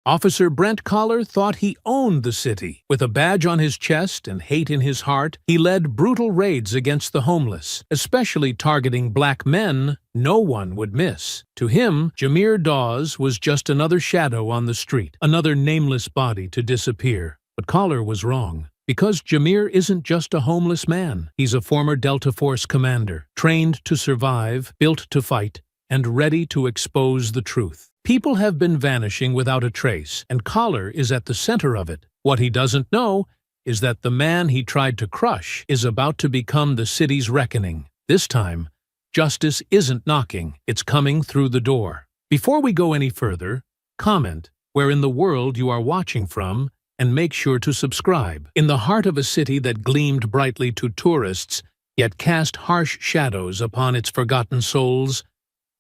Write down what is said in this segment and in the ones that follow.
Officer Brent Collar thought he owned the city. With a badge on his chest and hate in his heart, he led brutal raids against the homeless, especially targeting black men no one would miss. To him, Jameer Dawes was just another shadow on the street, another nameless body to disappear. But Collar was wrong. Because Jameer isn't just a homeless man. He's a former Delta Force commander, trained to survive, built to fight, and ready to expose the truth. People have been vanishing without a trace, and Collar is at the center of it. What he doesn't know is that the man he tried to crush is about to become the city's reckoning. This time, justice isn't knocking, it's coming through the door. Before we go any further, comment where in the world you are watching from, and make sure to subscribe. In the heart of a city that gleamed brightly to tourists, yet cast harsh shadows upon its forgotten souls,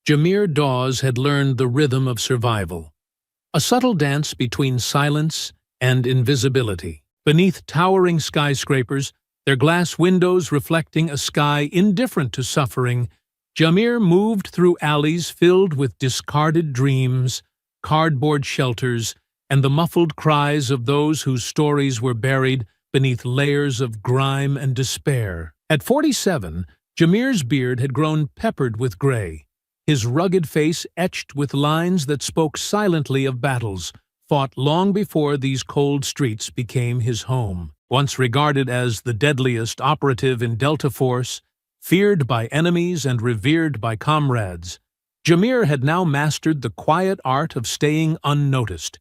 Jameer Dawes had learned the rhythm of survival, a subtle dance between silence and invisibility. Beneath towering skyscrapers, their glass windows reflecting a sky indifferent to suffering, Jameer moved through alleys filled with discarded dreams, cardboard shelters, and the muffled cries of those whose stories were buried beneath layers of grime and despair. At 47, Jameer's beard had grown peppered with gray, his rugged face etched with lines that spoke silently of battles fought long before these cold streets became his home. Once regarded as the deadliest operative in Delta Force, feared by enemies and revered by comrades, Jameer had now mastered the quiet art of staying unnoticed,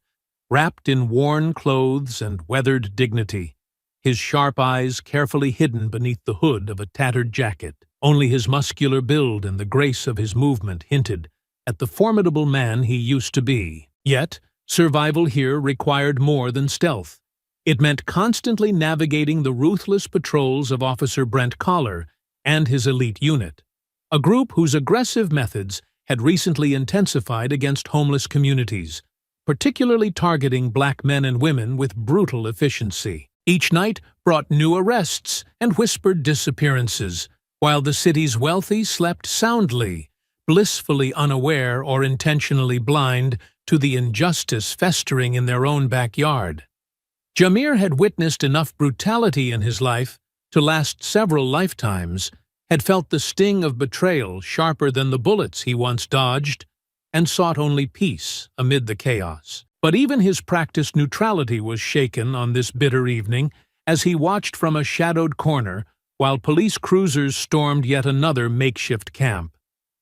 wrapped in worn clothes and weathered dignity, his sharp eyes carefully hidden beneath the hood of a tattered jacket. Only his muscular build and the grace of his movement hinted at the formidable man he used to be. Yet, survival here required more than stealth. It meant constantly navigating the ruthless patrols of Officer Brent Collar and his elite unit, a group whose aggressive methods had recently intensified against homeless communities, particularly targeting black men and women with brutal efficiency. Each night brought new arrests and whispered disappearances, while the city's wealthy slept soundly, blissfully unaware or intentionally blind to the injustice festering in their own backyard. Jameer had witnessed enough brutality in his life to last several lifetimes, had felt the sting of betrayal sharper than the bullets he once dodged, and sought only peace amid the chaos. But even his practiced neutrality was shaken on this bitter evening as he watched from a shadowed corner while police cruisers stormed yet another makeshift camp.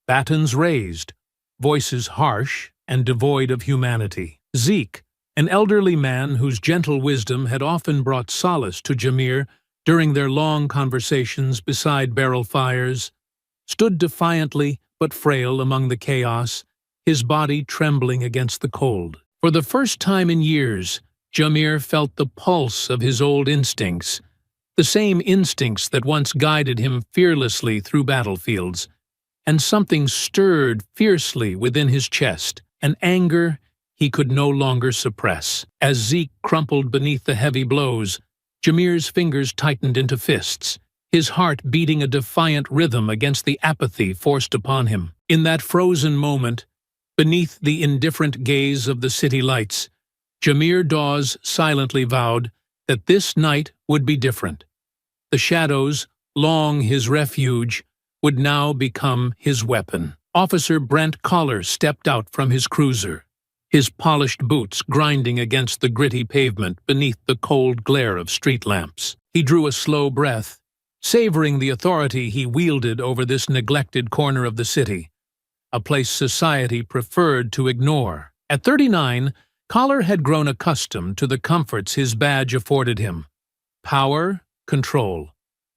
Batons raised, voices harsh and devoid of humanity. Zeke, an elderly man whose gentle wisdom had often brought solace to Jameer during their long conversations beside barrel fires, stood defiantly but frail among the chaos, his body trembling against the cold. For the first time in years, Jameer felt the pulse of his old instincts, the same instincts that once guided him fearlessly through battlefields, and something stirred fiercely within his chest, an anger he could no longer suppress. As Zeke crumpled beneath the heavy blows, Jameer's fingers tightened into fists, his heart beating a defiant rhythm against the apathy forced upon him. In that frozen moment, beneath the indifferent gaze of the city lights, Jameer Dawes silently vowed that this night would be different. The shadows, long his refuge, would now become his weapon. Officer Brent Collar stepped out from his cruiser, his polished boots grinding against the gritty pavement beneath the cold glare of street lamps. He drew a slow breath, savoring the authority he wielded over this neglected corner of the city, a place society preferred to ignore. At 39, Collar had grown accustomed to the comforts his badge afforded him: power, control,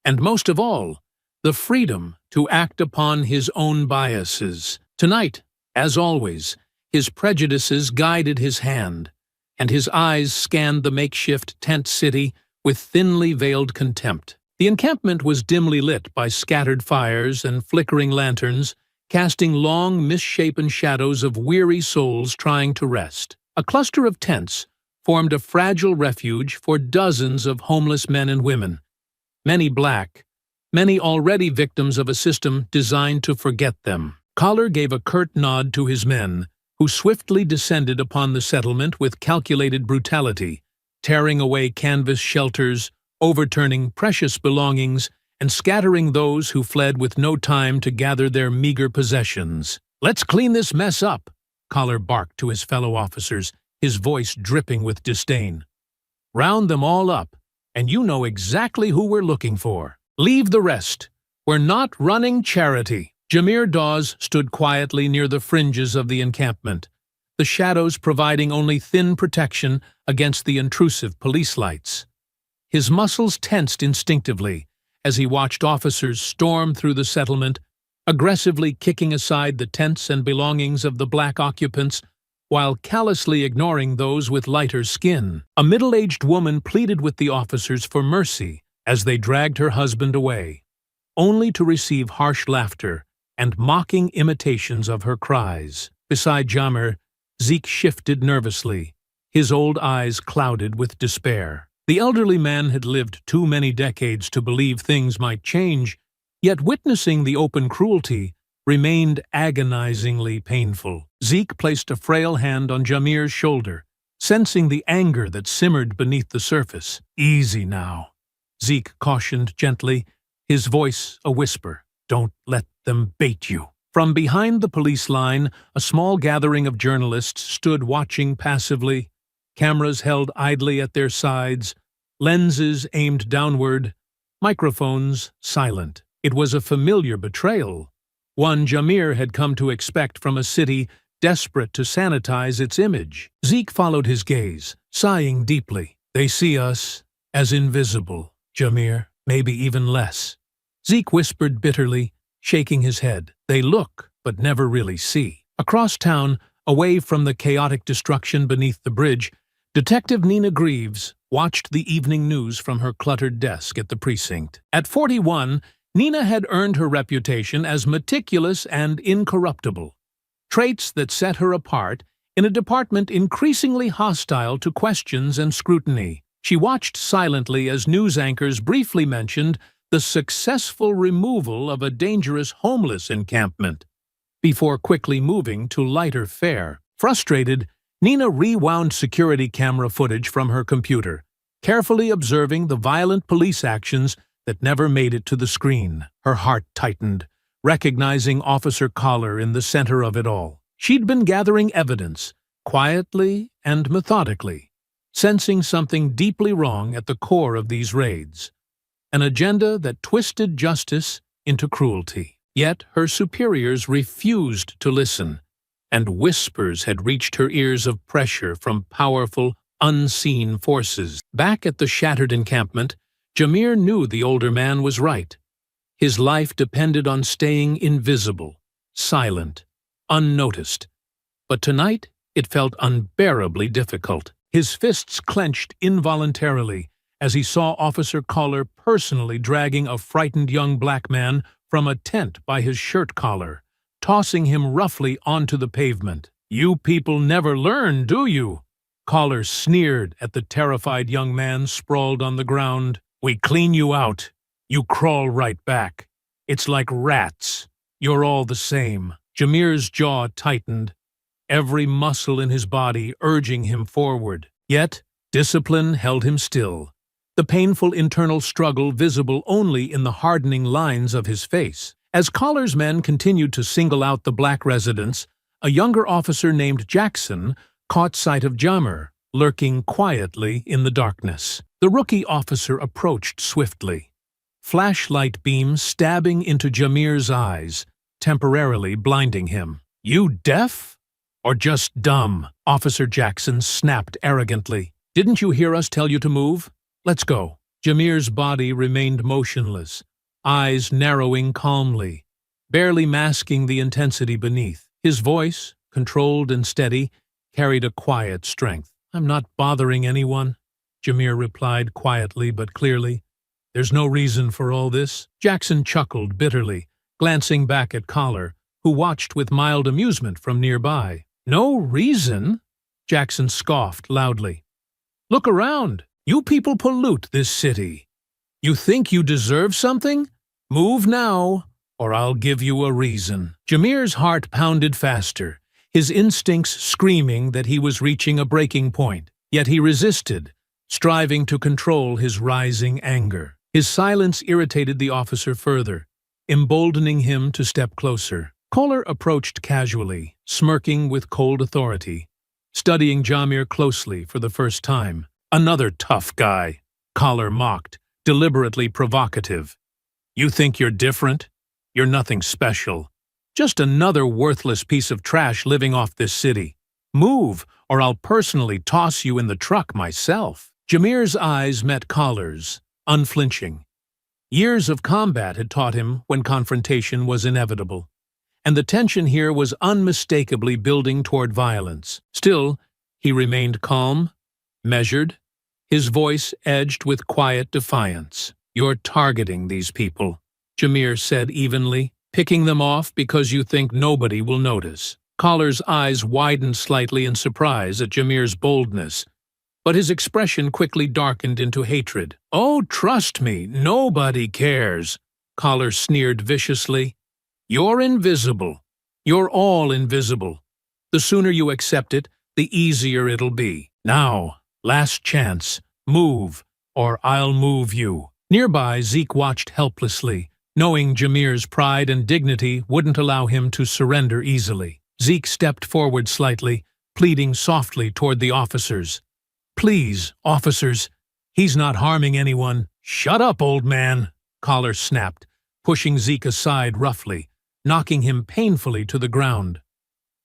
and most of all, the freedom to act upon his own biases. Tonight, as always, his prejudices guided his hand, and his eyes scanned the makeshift tent city with thinly veiled contempt. The encampment was dimly lit by scattered fires and flickering lanterns, casting long, misshapen shadows of weary souls trying to rest. A cluster of tents formed a fragile refuge for dozens of homeless men and women, many black, many already victims of a system designed to forget them. Collar gave a curt nod to his men, who swiftly descended upon the settlement with calculated brutality, tearing away canvas shelters, overturning precious belongings, and scattering those who fled with no time to gather their meager possessions. "Let's clean this mess up," Collar barked to his fellow officers, his voice dripping with disdain. "Round them all up, and you know exactly who we're looking for. Leave the rest. We're not running charity." Jameer Dawes stood quietly near the fringes of the encampment, the shadows providing only thin protection against the intrusive police lights. His muscles tensed instinctively as he watched officers storm through the settlement, aggressively kicking aside the tents and belongings of the black occupants while callously ignoring those with lighter skin. A middle-aged woman pleaded with the officers for mercy as they dragged her husband away, only to receive harsh laughter and mocking imitations of her cries. Beside Jameer, Zeke shifted nervously, his old eyes clouded with despair. The elderly man had lived too many decades to believe things might change, yet witnessing the open cruelty remained agonizingly painful. Zeke placed a frail hand on Jameer's shoulder, sensing the anger that simmered beneath the surface. "Easy now," Zeke cautioned gently, his voice a whisper. "Don't let them bait you." From behind the police line, a small gathering of journalists stood watching passively, cameras held idly at their sides, lenses aimed downward, microphones silent. It was a familiar betrayal, one Jameer had come to expect from a city desperate to sanitize its image. Zeke followed his gaze, sighing deeply. "They see us as invisible, Jameer, maybe even less." Zeke whispered bitterly, shaking his head. "They look, but never really see." Across town, away from the chaotic destruction beneath the bridge, Detective Nina Greaves watched the evening news from her cluttered desk at the precinct. At 41, Nina had earned her reputation as meticulous and incorruptible, traits that set her apart in a department increasingly hostile to questions and scrutiny. She watched silently as news anchors briefly mentioned the successful removal of a dangerous homeless encampment, before quickly moving to lighter fare. Frustrated, Nina rewound security camera footage from her computer, carefully observing the violent police actions that never made it to the screen. Her heart tightened, recognizing Officer Collar in the center of it all. She'd been gathering evidence, quietly and methodically, sensing something deeply wrong at the core of these raids. An agenda that twisted justice into cruelty. Yet her superiors refused to listen, and whispers had reached her ears of pressure from powerful, unseen forces. Back at the shattered encampment, Jameer knew the older man was right. His life depended on staying invisible, silent, unnoticed. But tonight, it felt unbearably difficult. His fists clenched involuntarily as he saw Officer Collar personally dragging a frightened young black man from a tent by his shirt collar, tossing him roughly onto the pavement. "You people never learn, do you?" Collar sneered at the terrified young man sprawled on the ground. "We clean you out. You crawl right back. It's like rats. You're all the same." Jameer's jaw tightened, every muscle in his body urging him forward. Yet, discipline held him still, the painful internal struggle visible only in the hardening lines of his face. As Collar's men continued to single out the black residents, a younger officer named Jackson caught sight of Jameer, lurking quietly in the darkness. The rookie officer approached swiftly, flashlight beams stabbing into Jameer's eyes, temporarily blinding him. "You deaf? Or just dumb?" Officer Jackson snapped arrogantly. "Didn't you hear us tell you to move? Let's go." Jameer's body remained motionless, eyes narrowing calmly, barely masking the intensity beneath. His voice, controlled and steady, carried a quiet strength. "I'm not bothering anyone," Jameer replied quietly but clearly. "There's no reason for all this." Jackson chuckled bitterly, glancing back at Collar, who watched with mild amusement from nearby. "No reason?" Jackson scoffed loudly. "Look around. You people pollute this city. You think you deserve something? Move now, or I'll give you a reason." Jameer's heart pounded faster, his instincts screaming that he was reaching a breaking point. Yet he resisted, striving to control his rising anger. His silence irritated the officer further, emboldening him to step closer. Kohler approached casually, smirking with cold authority, studying Jamir closely for the first time. "Another tough guy," Kohler mocked, deliberately provocative. "You think you're different? You're nothing special. Just another worthless piece of trash living off this city. Move, or I'll personally toss you in the truck myself." Jamir's eyes met Kohler's, unflinching. Years of combat had taught him when confrontation was inevitable, and the tension here was unmistakably building toward violence. Still, he remained calm, measured, his voice edged with quiet defiance. "You're targeting these people," Jamir said evenly, "picking them off because you think nobody will notice." Kohler's eyes widened slightly in surprise at Jamir's boldness, but his expression quickly darkened into hatred. "Oh, trust me, nobody cares," Kohler sneered viciously. "You're invisible. You're all invisible. The sooner you accept it, the easier it'll be. Now, last chance. Move, or I'll move you." Nearby, Zeke watched helplessly, knowing Jamir's pride and dignity wouldn't allow him to surrender easily. Zeke stepped forward slightly, pleading softly toward the officers. "Please, officers, he's not harming anyone." "Shut up, old man," Kohler snapped, pushing Zeke aside roughly, knocking him painfully to the ground.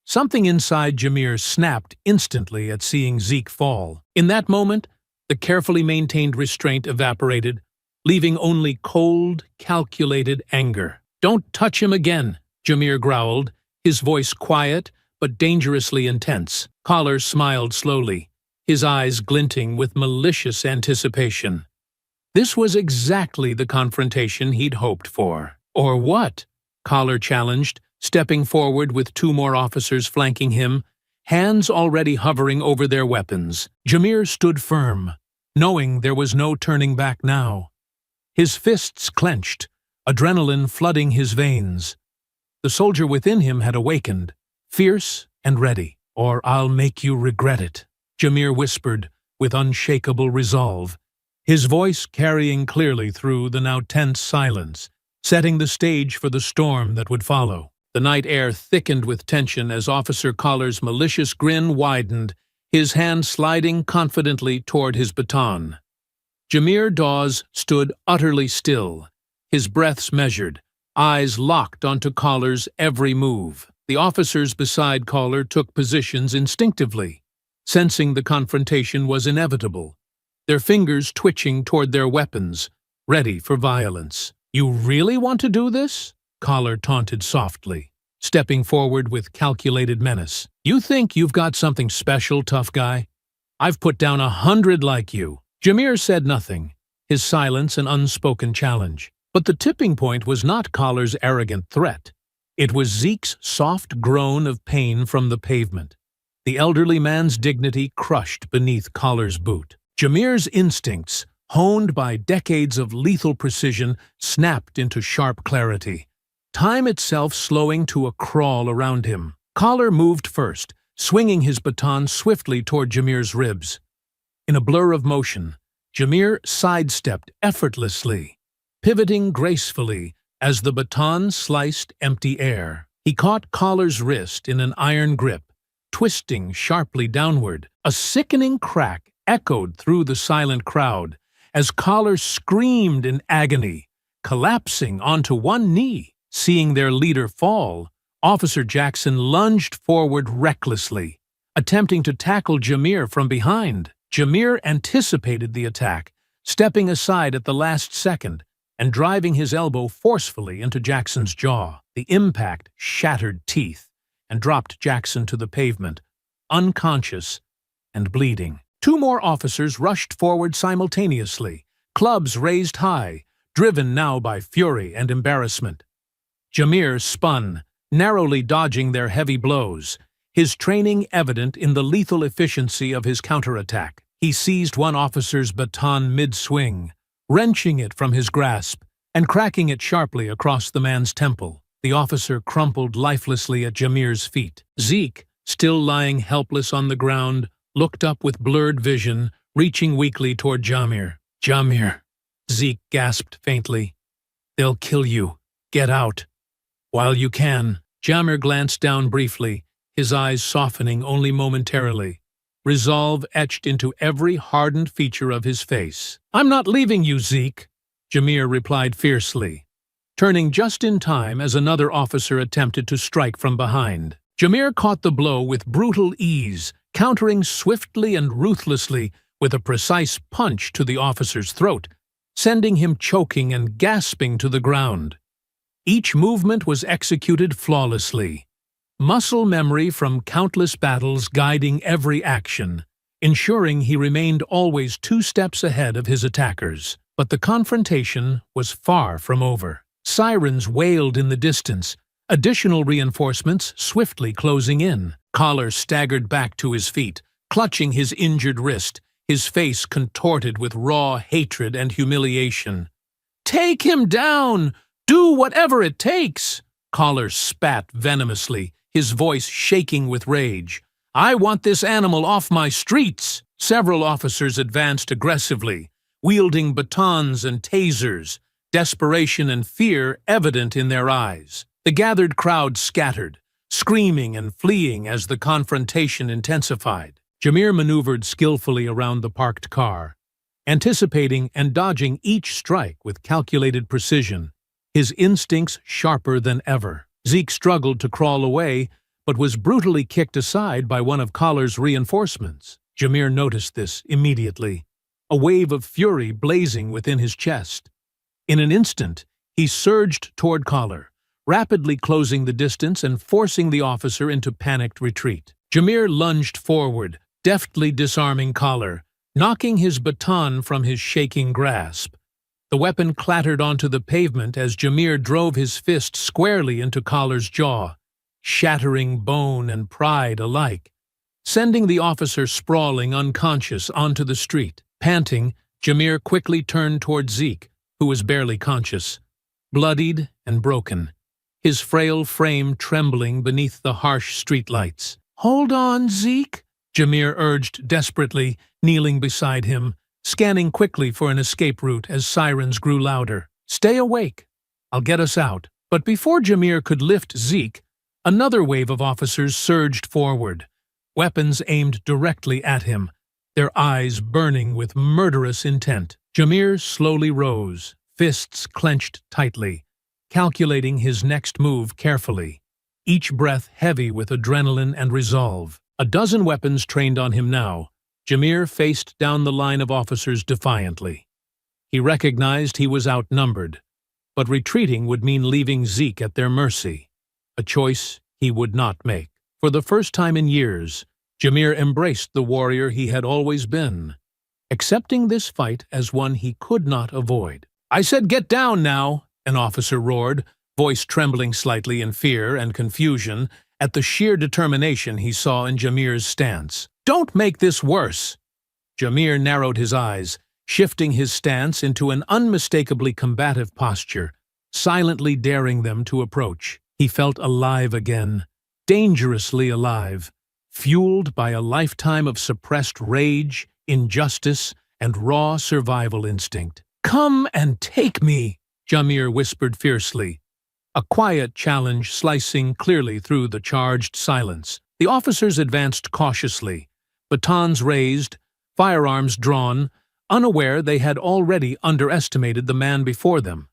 Something inside Jamir snapped instantly at seeing Zeke fall. In that moment, the carefully maintained restraint evaporated, leaving only cold, calculated anger. "Don't touch him again," Jamir growled, his voice quiet but dangerously intense. Kohler smiled slowly, his eyes glinting with malicious anticipation. This was exactly the confrontation he'd hoped for. "Or what?" Kohler challenged, stepping forward with two more officers flanking him, hands already hovering over their weapons. Jamir stood firm, knowing there was no turning back now. His fists clenched, adrenaline flooding his veins. The soldier within him had awakened, fierce and ready. "Or I'll make you regret it," Jamir whispered with unshakable resolve, his voice carrying clearly through the now tense silence, setting the stage for the storm that would follow. The night air thickened with tension as Officer Kohler's malicious grin widened, his hand sliding confidently toward his baton. Jamir Dawes stood utterly still, his breaths measured, eyes locked onto Kohler's every move. The officers beside Kohler took positions instinctively, sensing the confrontation was inevitable, their fingers twitching toward their weapons, ready for violence. "You really want to do this?" Kohler taunted softly, stepping forward with calculated menace. "You think you've got something special, tough guy? I've put down 100 like you." Jamir said nothing, his silence an unspoken challenge. But the tipping point was not Kohler's arrogant threat. It was Zeke's soft groan of pain from the pavement, the elderly man's dignity crushed beneath Kohler's boot. Jamir's instincts, honed by decades of lethal precision, snapped into sharp clarity, time itself slowing to a crawl around him. Kohler moved first, swinging his baton swiftly toward Jamir's ribs. In a blur of motion, Jamir sidestepped effortlessly, pivoting gracefully as the baton sliced empty air. He caught Kohler's wrist in an iron grip, twisting sharply downward. A sickening crack echoed through the silent crowd as Kohler screamed in agony, collapsing onto one knee. Seeing their leader fall, Officer Jackson lunged forward recklessly, attempting to tackle Jamir from behind. Jamir anticipated the attack, stepping aside at the last second and driving his elbow forcefully into Jackson's jaw. The impact shattered teeth and dropped Jackson to the pavement, unconscious and bleeding. Two more officers rushed forward simultaneously, clubs raised high, driven now by fury and embarrassment. Jamir spun, narrowly dodging their heavy blows, his training evident in the lethal efficiency of his counterattack. He seized one officer's baton mid-swing, wrenching it from his grasp and cracking it sharply across the man's temple. The officer crumpled lifelessly at Jamir's feet. Zeke, still lying helpless on the ground, looked up with blurred vision, reaching weakly toward Jamir. "Jamir," Zeke gasped faintly. "They'll kill you. Get out. While you can." Jamir glanced down briefly, his eyes softening only momentarily, resolve etched into every hardened feature of his face. "I'm not leaving you, Zeke," Jamir replied fiercely, turning just in time as another officer attempted to strike from behind. Jamir caught the blow with brutal ease, countering swiftly and ruthlessly with a precise punch to the officer's throat, sending him choking and gasping to the ground. Each movement was executed flawlessly, muscle memory from countless battles guiding every action, ensuring he remained always 2 steps ahead of his attackers. But the confrontation was far from over. Sirens wailed in the distance, additional reinforcements swiftly closing in. Collar staggered back to his feet, clutching his injured wrist, his face contorted with raw hatred and humiliation. "Take him down! Do whatever it takes!" Collar spat venomously, his voice shaking with rage. "I want this animal off my streets!" Several officers advanced aggressively, wielding batons and tasers, desperation and fear evident in their eyes. The gathered crowd scattered, screaming and fleeing as the confrontation intensified. Jamir maneuvered skillfully around the parked car, anticipating and dodging each strike with calculated precision, his instincts sharper than ever. Zeke struggled to crawl away, but was brutally kicked aside by one of Collar's reinforcements. Jamir noticed this immediately, a wave of fury blazing within his chest. In an instant, he surged toward Collar, rapidly closing the distance and forcing the officer into panicked retreat. Jamir lunged forward, deftly disarming Collar, knocking his baton from his shaking grasp. The weapon clattered onto the pavement as Jamir drove his fist squarely into Collar's jaw, shattering bone and pride alike, sending the officer sprawling unconscious onto the street. Panting, Jamir quickly turned toward Zeke, who was barely conscious, bloodied and broken, his frail frame trembling beneath the harsh streetlights. "Hold on, Zeke," Jamir urged desperately, kneeling beside him, scanning quickly for an escape route as sirens grew louder. "Stay awake. I'll get us out." But before Jamir could lift Zeke, another wave of officers surged forward, weapons aimed directly at him, their eyes burning with murderous intent. Jamir slowly rose, fists clenched tightly, calculating his next move carefully, each breath heavy with adrenaline and resolve. A dozen weapons trained on him now, Jamir faced down the line of officers defiantly. He recognized he was outnumbered, but retreating would mean leaving Zeke at their mercy, a choice he would not make. For the first time in years, Jamir embraced the warrior he had always been, accepting this fight as one he could not avoid. "I said get down now," an officer roared, voice trembling slightly in fear and confusion at the sheer determination he saw in Jamir's stance. "Don't make this worse." Jamir narrowed his eyes, shifting his stance into an unmistakably combative posture, silently daring them to approach. He felt alive again, dangerously alive, fueled by a lifetime of suppressed rage, injustice, and raw survival instinct. "Come and take me," Jamir whispered fiercely, a quiet challenge slicing clearly through the charged silence. The officers advanced cautiously, batons raised, firearms drawn, unaware they had already underestimated the man before them.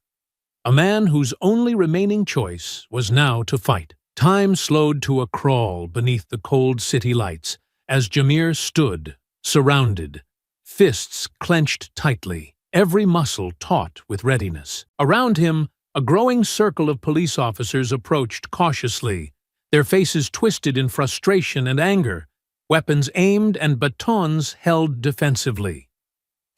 A man whose only remaining choice was now to fight. Time slowed to a crawl beneath the cold city lights as Jamir stood, surrounded, fists clenched tightly, every muscle taut with readiness. Around him, a growing circle of police officers approached cautiously, their faces twisted in frustration and anger, weapons aimed and batons held defensively.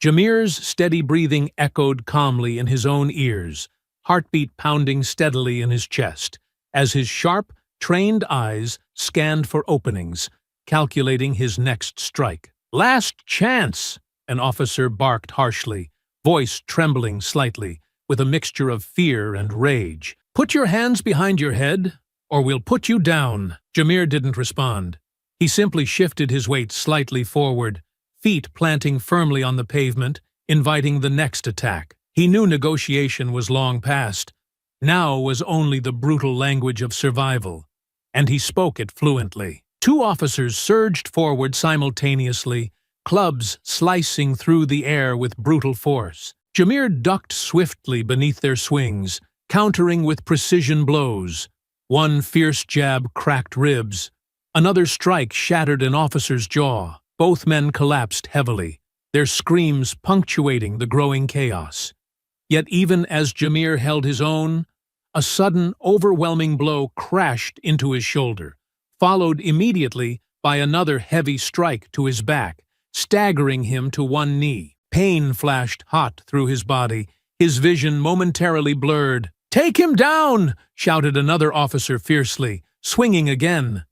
Jamir's steady breathing echoed calmly in his own ears, heartbeat pounding steadily in his chest, as his sharp, trained eyes scanned for openings, calculating his next strike. "Last chance!" an officer barked harshly, voice trembling slightly, with a mixture of fear and rage. "Put your hands behind your head, or we'll put you down." Jamir didn't respond. He simply shifted his weight slightly forward, feet planting firmly on the pavement, inviting the next attack. He knew negotiation was long past. Now was only the brutal language of survival, and he spoke it fluently. Two officers surged forward simultaneously, clubs slicing through the air with brutal force. Jameer ducked swiftly beneath their swings, countering with precision blows. One fierce jab cracked ribs. Another strike shattered an officer's jaw. Both men collapsed heavily, their screams punctuating the growing chaos. Yet even as Jameer held his own, a sudden, overwhelming blow crashed into his shoulder, followed immediately by another heavy strike to his back, staggering him to one knee. Pain flashed hot through his body, his vision momentarily blurred. "Take him down!" shouted another officer fiercely, swinging again.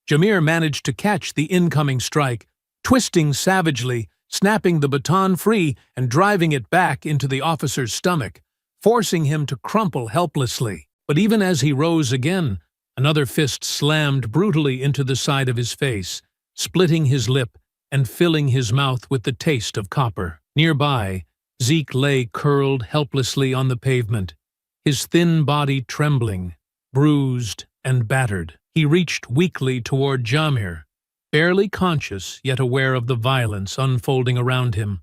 Jameer managed to catch the incoming strike, twisting savagely, snapping the baton free and driving it back into the officer's stomach, forcing him to crumple helplessly. But even as he rose again, another fist slammed brutally into the side of his face, splitting his lip and filling his mouth with the taste of copper. Nearby, Zeke lay curled helplessly on the pavement, his thin body trembling, bruised and battered. He reached weakly toward Jameer, barely conscious yet aware of the violence unfolding around him.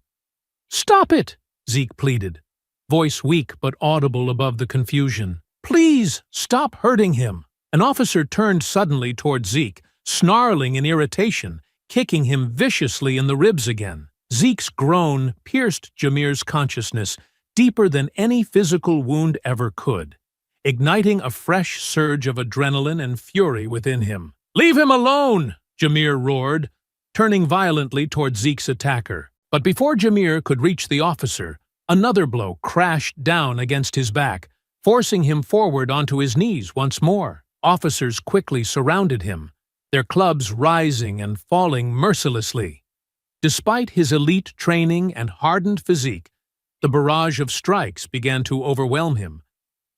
"Stop it!" Zeke pleaded, voice weak but audible above the confusion. "Please, stop hurting him!" An officer turned suddenly toward Zeke, snarling in irritation, kicking him viciously in the ribs again. Zeke's groan pierced Jameer's consciousness deeper than any physical wound ever could, igniting a fresh surge of adrenaline and fury within him. "Leave him alone!" Jameer roared, turning violently toward Zeke's attacker. But before Jameer could reach the officer, another blow crashed down against his back, forcing him forward onto his knees once more. Officers quickly surrounded him, their clubs rising and falling mercilessly. Despite his elite training and hardened physique, the barrage of strikes began to overwhelm him,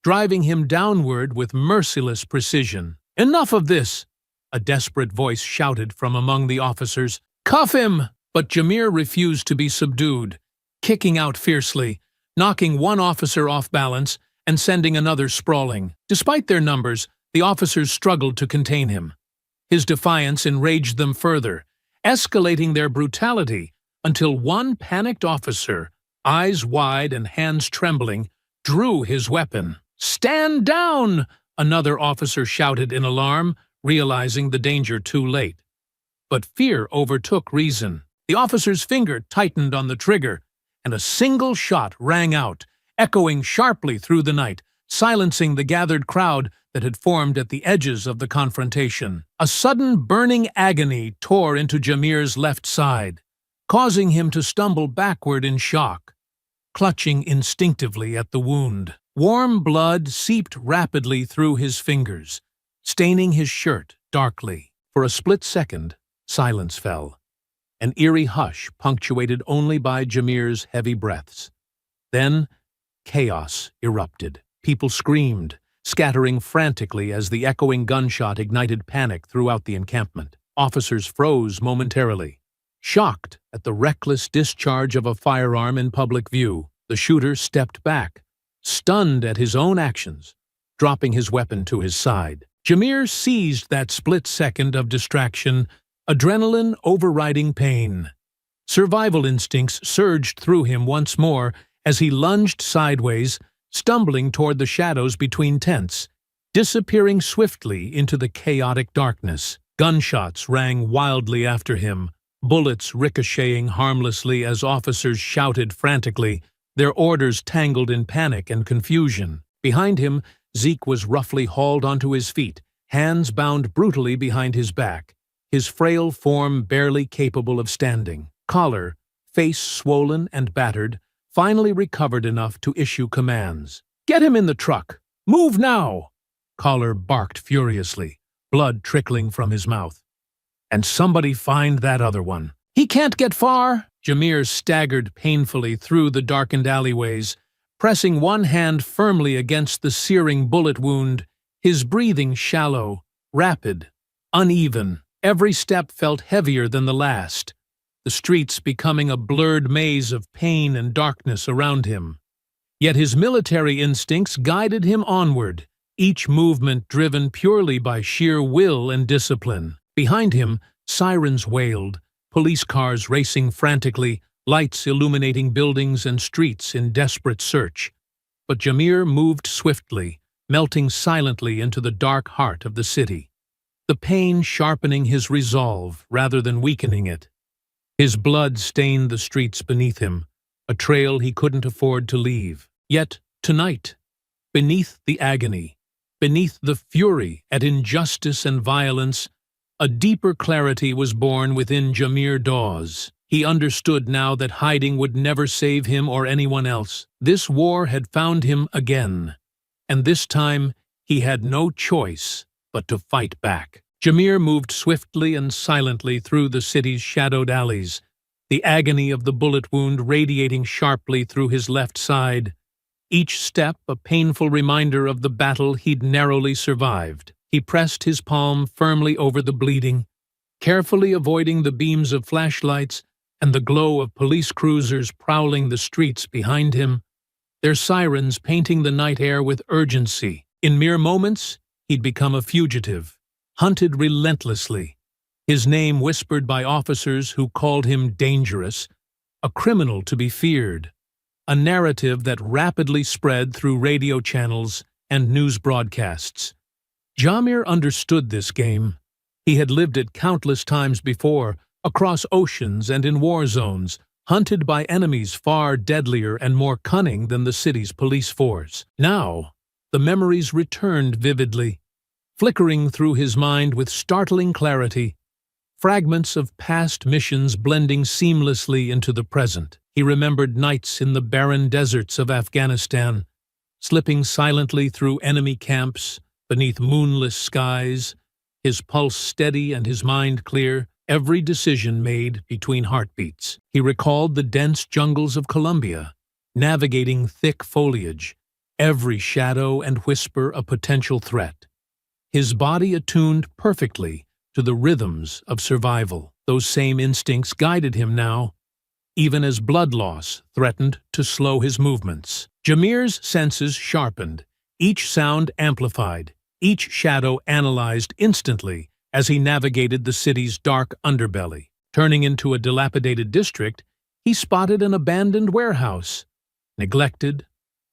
driving him downward with merciless precision. "Enough of this!" a desperate voice shouted from among the officers. "Cuff him!" But Jameer refused to be subdued, kicking out fiercely, knocking one officer off balance and sending another sprawling. Despite their numbers, the officers struggled to contain him. His defiance enraged them further, escalating their brutality until one panicked officer, eyes wide and hands trembling, drew his weapon. "Stand down!" another officer shouted in alarm, realizing the danger too late. But fear overtook reason. The officer's finger tightened on the trigger, and a single shot rang out, echoing sharply through the night, silencing the gathered crowd that had formed at the edges of the confrontation. A sudden burning agony tore into Jameer's left side, causing him to stumble backward in shock, clutching instinctively at the wound. Warm blood seeped rapidly through his fingers, staining his shirt darkly. For a split second, silence fell, an eerie hush punctuated only by Jameer's heavy breaths. Then, chaos erupted. People screamed, scattering frantically as the echoing gunshot ignited panic throughout the encampment. Officers froze momentarily, shocked at the reckless discharge of a firearm in public view. The shooter stepped back, stunned at his own actions, dropping his weapon to his side. Jameer seized that split second of distraction, adrenaline overriding pain. Survival instincts surged through him once more as he lunged sideways, stumbling toward the shadows between tents, disappearing swiftly into the chaotic darkness. Gunshots rang wildly after him, bullets ricocheting harmlessly as officers shouted frantically, their orders tangled in panic and confusion. Behind him, Zeke was roughly hauled onto his feet, hands bound brutally behind his back, his frail form barely capable of standing. Collar, face swollen and battered, finally recovered enough to issue commands. "Get him in the truck! Move now!" Collar barked furiously, blood trickling from his mouth. "And somebody find that other one." "He can't get far!" Jameer staggered painfully through the darkened alleyways, pressing one hand firmly against the searing bullet wound, his breathing shallow, rapid, uneven. Every step felt heavier than the last, the streets becoming a blurred maze of pain and darkness around him. Yet his military instincts guided him onward, each movement driven purely by sheer will and discipline. Behind him, sirens wailed, police cars racing frantically, lights illuminating buildings and streets in desperate search. But Jamir moved swiftly, melting silently into the dark heart of the city, the pain sharpening his resolve rather than weakening it. His blood stained the streets beneath him, a trail he couldn't afford to leave. Yet, tonight, beneath the agony, beneath the fury at injustice and violence, a deeper clarity was born within Jamir Dawes. He understood now that hiding would never save him or anyone else. This war had found him again, and this time he had no choice but to fight back. Jamir moved swiftly and silently through the city's shadowed alleys, the agony of the bullet wound radiating sharply through his left side, each step a painful reminder of the battle he'd narrowly survived. He pressed his palm firmly over the bleeding, carefully avoiding the beams of flashlights and the glow of police cruisers prowling the streets behind him, their sirens painting the night air with urgency. In mere moments, he'd become a fugitive, hunted relentlessly, his name whispered by officers who called him dangerous, a criminal to be feared, a narrative that rapidly spread through radio channels and news broadcasts. Jamir understood this game. He had lived it countless times before, across oceans and in war zones, hunted by enemies far deadlier and more cunning than the city's police force. Now, the memories returned vividly, flickering through his mind with startling clarity, fragments of past missions blending seamlessly into the present. He remembered nights in the barren deserts of Afghanistan, slipping silently through enemy camps beneath moonless skies, his pulse steady and his mind clear, every decision made between heartbeats. He recalled the dense jungles of Colombia, navigating thick foliage, every shadow and whisper a potential threat. His body attuned perfectly to the rhythms of survival. Those same instincts guided him now, even as blood loss threatened to slow his movements. Jamir's senses sharpened, each sound amplified, each shadow analyzed instantly as he navigated the city's dark underbelly. Turning into a dilapidated district, he spotted an abandoned warehouse, neglected,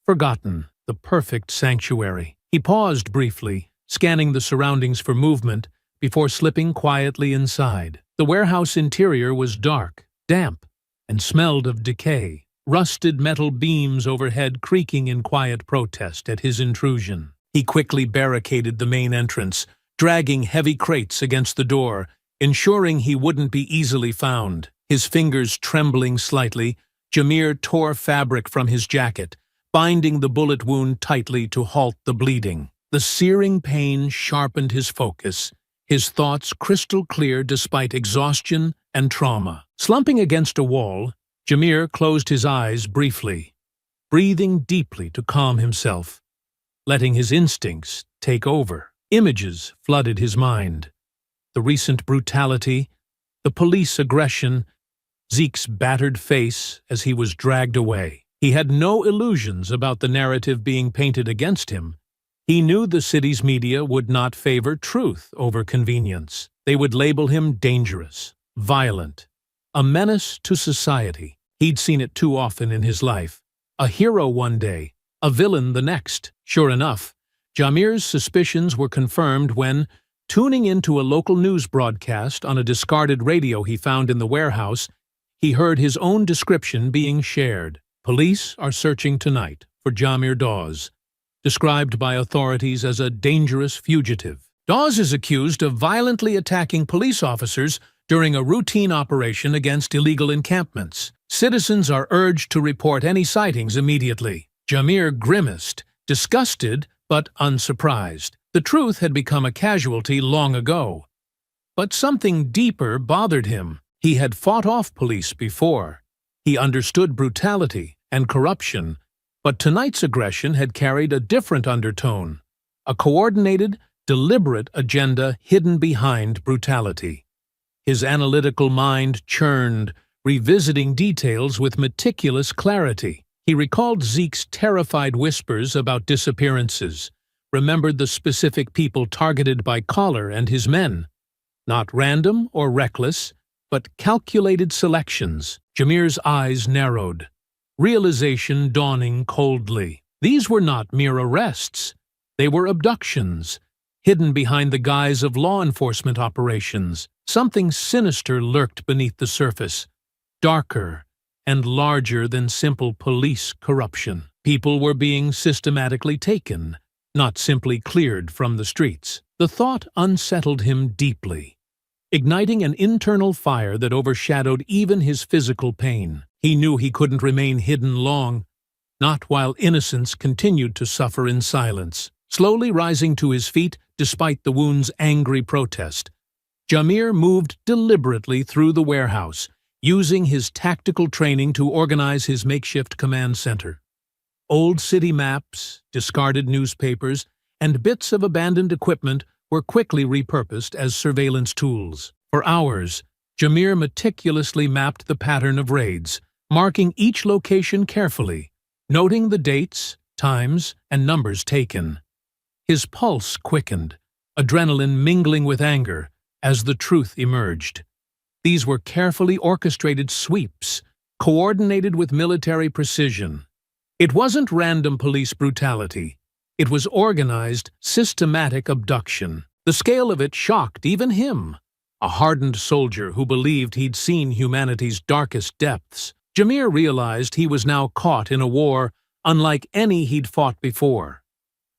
forgotten, the perfect sanctuary. He paused briefly, scanning the surroundings for movement before slipping quietly inside. The warehouse interior was dark, damp, and smelled of decay, rusted metal beams overhead creaking in quiet protest at his intrusion. He quickly barricaded the main entrance, dragging heavy crates against the door, ensuring he wouldn't be easily found. His fingers trembling slightly, Jamir tore fabric from his jacket, binding the bullet wound tightly to halt the bleeding. The searing pain sharpened his focus, his thoughts crystal clear despite exhaustion and trauma. Slumping against a wall, Jamir closed his eyes briefly, breathing deeply to calm himself, letting his instincts take over. Images flooded his mind. The recent brutality, the police aggression, Zeke's battered face as he was dragged away. He had no illusions about the narrative being painted against him. He knew the city's media would not favor truth over convenience. They would label him dangerous, violent, a menace to society. He'd seen it too often in his life. A hero one day, a villain the next. Sure enough, Jamir's suspicions were confirmed when, tuning into a local news broadcast on a discarded radio he found in the warehouse, he heard his own description being shared. Police are searching tonight for Jamir Dawes, described by authorities as a dangerous fugitive. Dawes is accused of violently attacking police officers during a routine operation against illegal encampments. Citizens are urged to report any sightings immediately. Jamir grimaced, disgusted but unsurprised. The truth had become a casualty long ago. But something deeper bothered him. He had fought off police before. He understood brutality and corruption, but tonight's aggression had carried a different undertone, a coordinated, deliberate agenda hidden behind brutality. His analytical mind churned, revisiting details with meticulous clarity. He recalled Zeke's terrified whispers about disappearances, remembered the specific people targeted by Collar and his men. Not random or reckless, but calculated selections. Jameer's eyes narrowed, realization dawning coldly. These were not mere arrests. They were abductions, hidden behind the guise of law enforcement operations. Something sinister lurked beneath the surface, darker and larger than simple police corruption. People were being systematically taken, not simply cleared from the streets. The thought unsettled him deeply, igniting an internal fire that overshadowed even his physical pain. He knew he couldn't remain hidden long, not while innocents continued to suffer in silence. Slowly rising to his feet despite the wound's angry protest, Jameer moved deliberately through the warehouse, using his tactical training to organize his makeshift command center. Old city maps, discarded newspapers, and bits of abandoned equipment were quickly repurposed as surveillance tools. For hours, Jameer meticulously mapped the pattern of raids, marking each location carefully, noting the dates, times, and numbers taken. His pulse quickened, adrenaline mingling with anger as the truth emerged. These were carefully orchestrated sweeps, coordinated with military precision. It wasn't random police brutality. It was organized, systematic abduction. The scale of it shocked even him, a hardened soldier who believed he'd seen humanity's darkest depths. Jameer realized he was now caught in a war unlike any he'd fought before.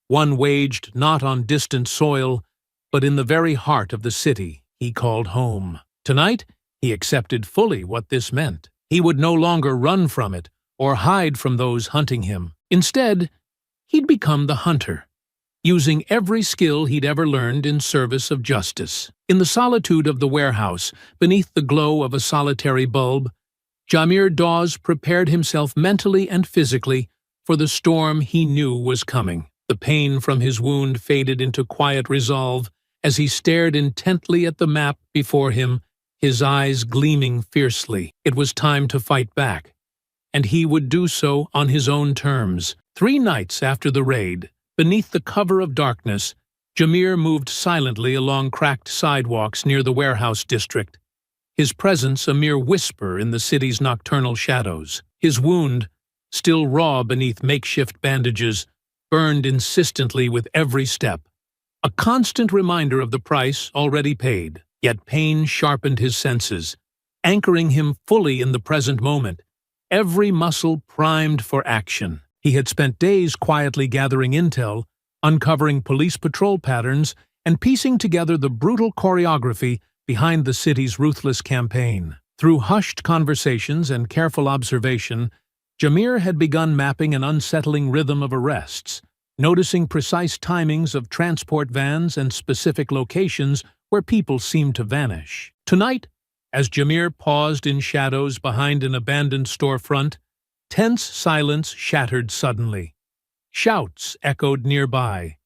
One waged not on distant soil, but in the very heart of the city he called home. Tonight, he accepted fully what this meant. He would no longer run from it or hide from those hunting him. Instead, he'd become the hunter, using every skill he'd ever learned in service of justice. In the solitude of the warehouse, beneath the glow of a solitary bulb, Jameer Dawes prepared himself mentally and physically for the storm he knew was coming. The pain from his wound faded into quiet resolve as he stared intently at the map before him, his eyes gleaming fiercely. It was time to fight back, and he would do so on his own terms. 3 nights after the raid, beneath the cover of darkness, Jameer moved silently along cracked sidewalks near the warehouse district, his presence a mere whisper in the city's nocturnal shadows. His wound, still raw beneath makeshift bandages, burned insistently with every step, a constant reminder of the price already paid. Yet pain sharpened his senses, anchoring him fully in the present moment, every muscle primed for action. He had spent days quietly gathering intel, uncovering police patrol patterns, and piecing together the brutal choreography behind the city's ruthless campaign. Through hushed conversations and careful observation, Jameer had begun mapping an unsettling rhythm of arrests, noticing precise timings of transport vans and specific locations where people seemed to vanish. Tonight, as Jameer paused in shadows behind an abandoned storefront, tense silence shattered suddenly. Shouts echoed nearby,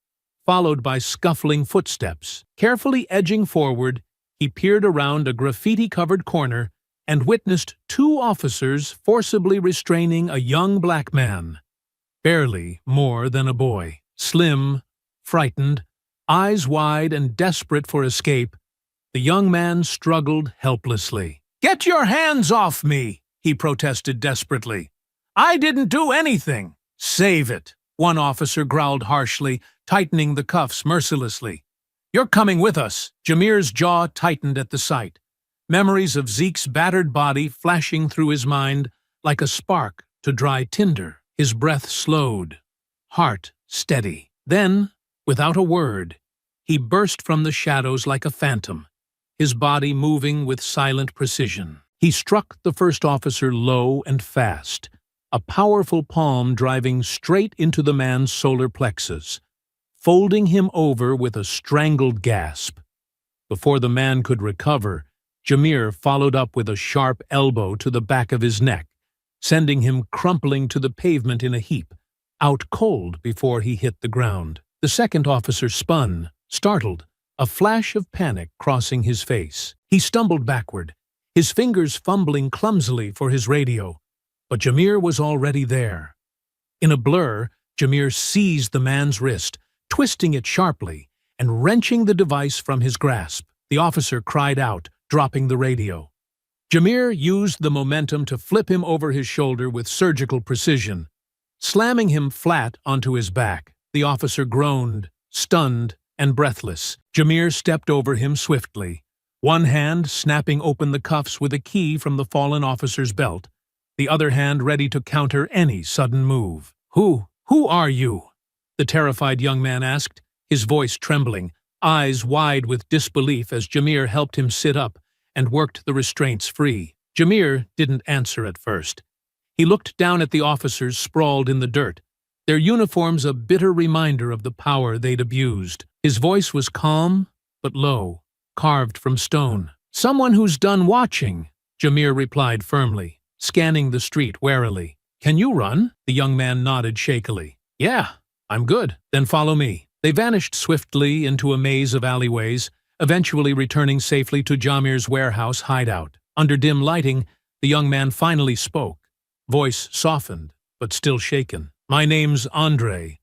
followed by scuffling footsteps. Carefully edging forward, he peered around a graffiti-covered corner and witnessed 2 officers forcibly restraining a young black man, barely more than a boy. Slim, frightened, eyes wide and desperate for escape, the young man struggled helplessly. "Get your hands off me!" he protested desperately. "I didn't do anything!" "Save it!" one officer growled harshly, tightening the cuffs mercilessly. "You're coming with us!" Jameer's jaw tightened at the sight, memories of Zeke's battered body flashing through his mind like a spark to dry tinder. His breath slowed, heart steady. Then, without a word, he burst from the shadows like a phantom, his body moving with silent precision. He struck the first officer low and fast, a powerful palm driving straight into the man's solar plexus, folding him over with a strangled gasp. Before the man could recover, Jameer followed up with a sharp elbow to the back of his neck, sending him crumpling to the pavement in a heap, out cold before he hit the ground. The second officer spun, Startled, a flash of panic crossing his face. He stumbled backward, his fingers fumbling clumsily for his radio. But Jamir was already there. In a blur, Jamir seized the man's wrist, twisting it sharply and wrenching the device from his grasp. The officer cried out, dropping the radio. Jamir used the momentum to flip him over his shoulder with surgical precision, slamming him flat onto his back. The officer groaned, stunned and breathless. Jamir stepped over him swiftly, one hand snapping open the cuffs with a key from the fallen officer's belt, the other hand ready to counter any sudden move. Who are you?" the terrified young man asked, his voice trembling, eyes wide with disbelief as Jamir helped him sit up and worked the restraints free. Jamir didn't answer at first. He looked down at the officers sprawled in the dirt, their uniforms a bitter reminder of the power they'd abused. His voice was calm, but low, carved from stone. "Someone who's done watching," Jamir replied firmly, scanning the street warily. "Can you run?" The young man nodded shakily. "Yeah, I'm good. Then follow me." They vanished swiftly into a maze of alleyways, eventually returning safely to Jamir's warehouse hideout. Under dim lighting, the young man finally spoke, voice softened, but still shaken. "My name's Andre,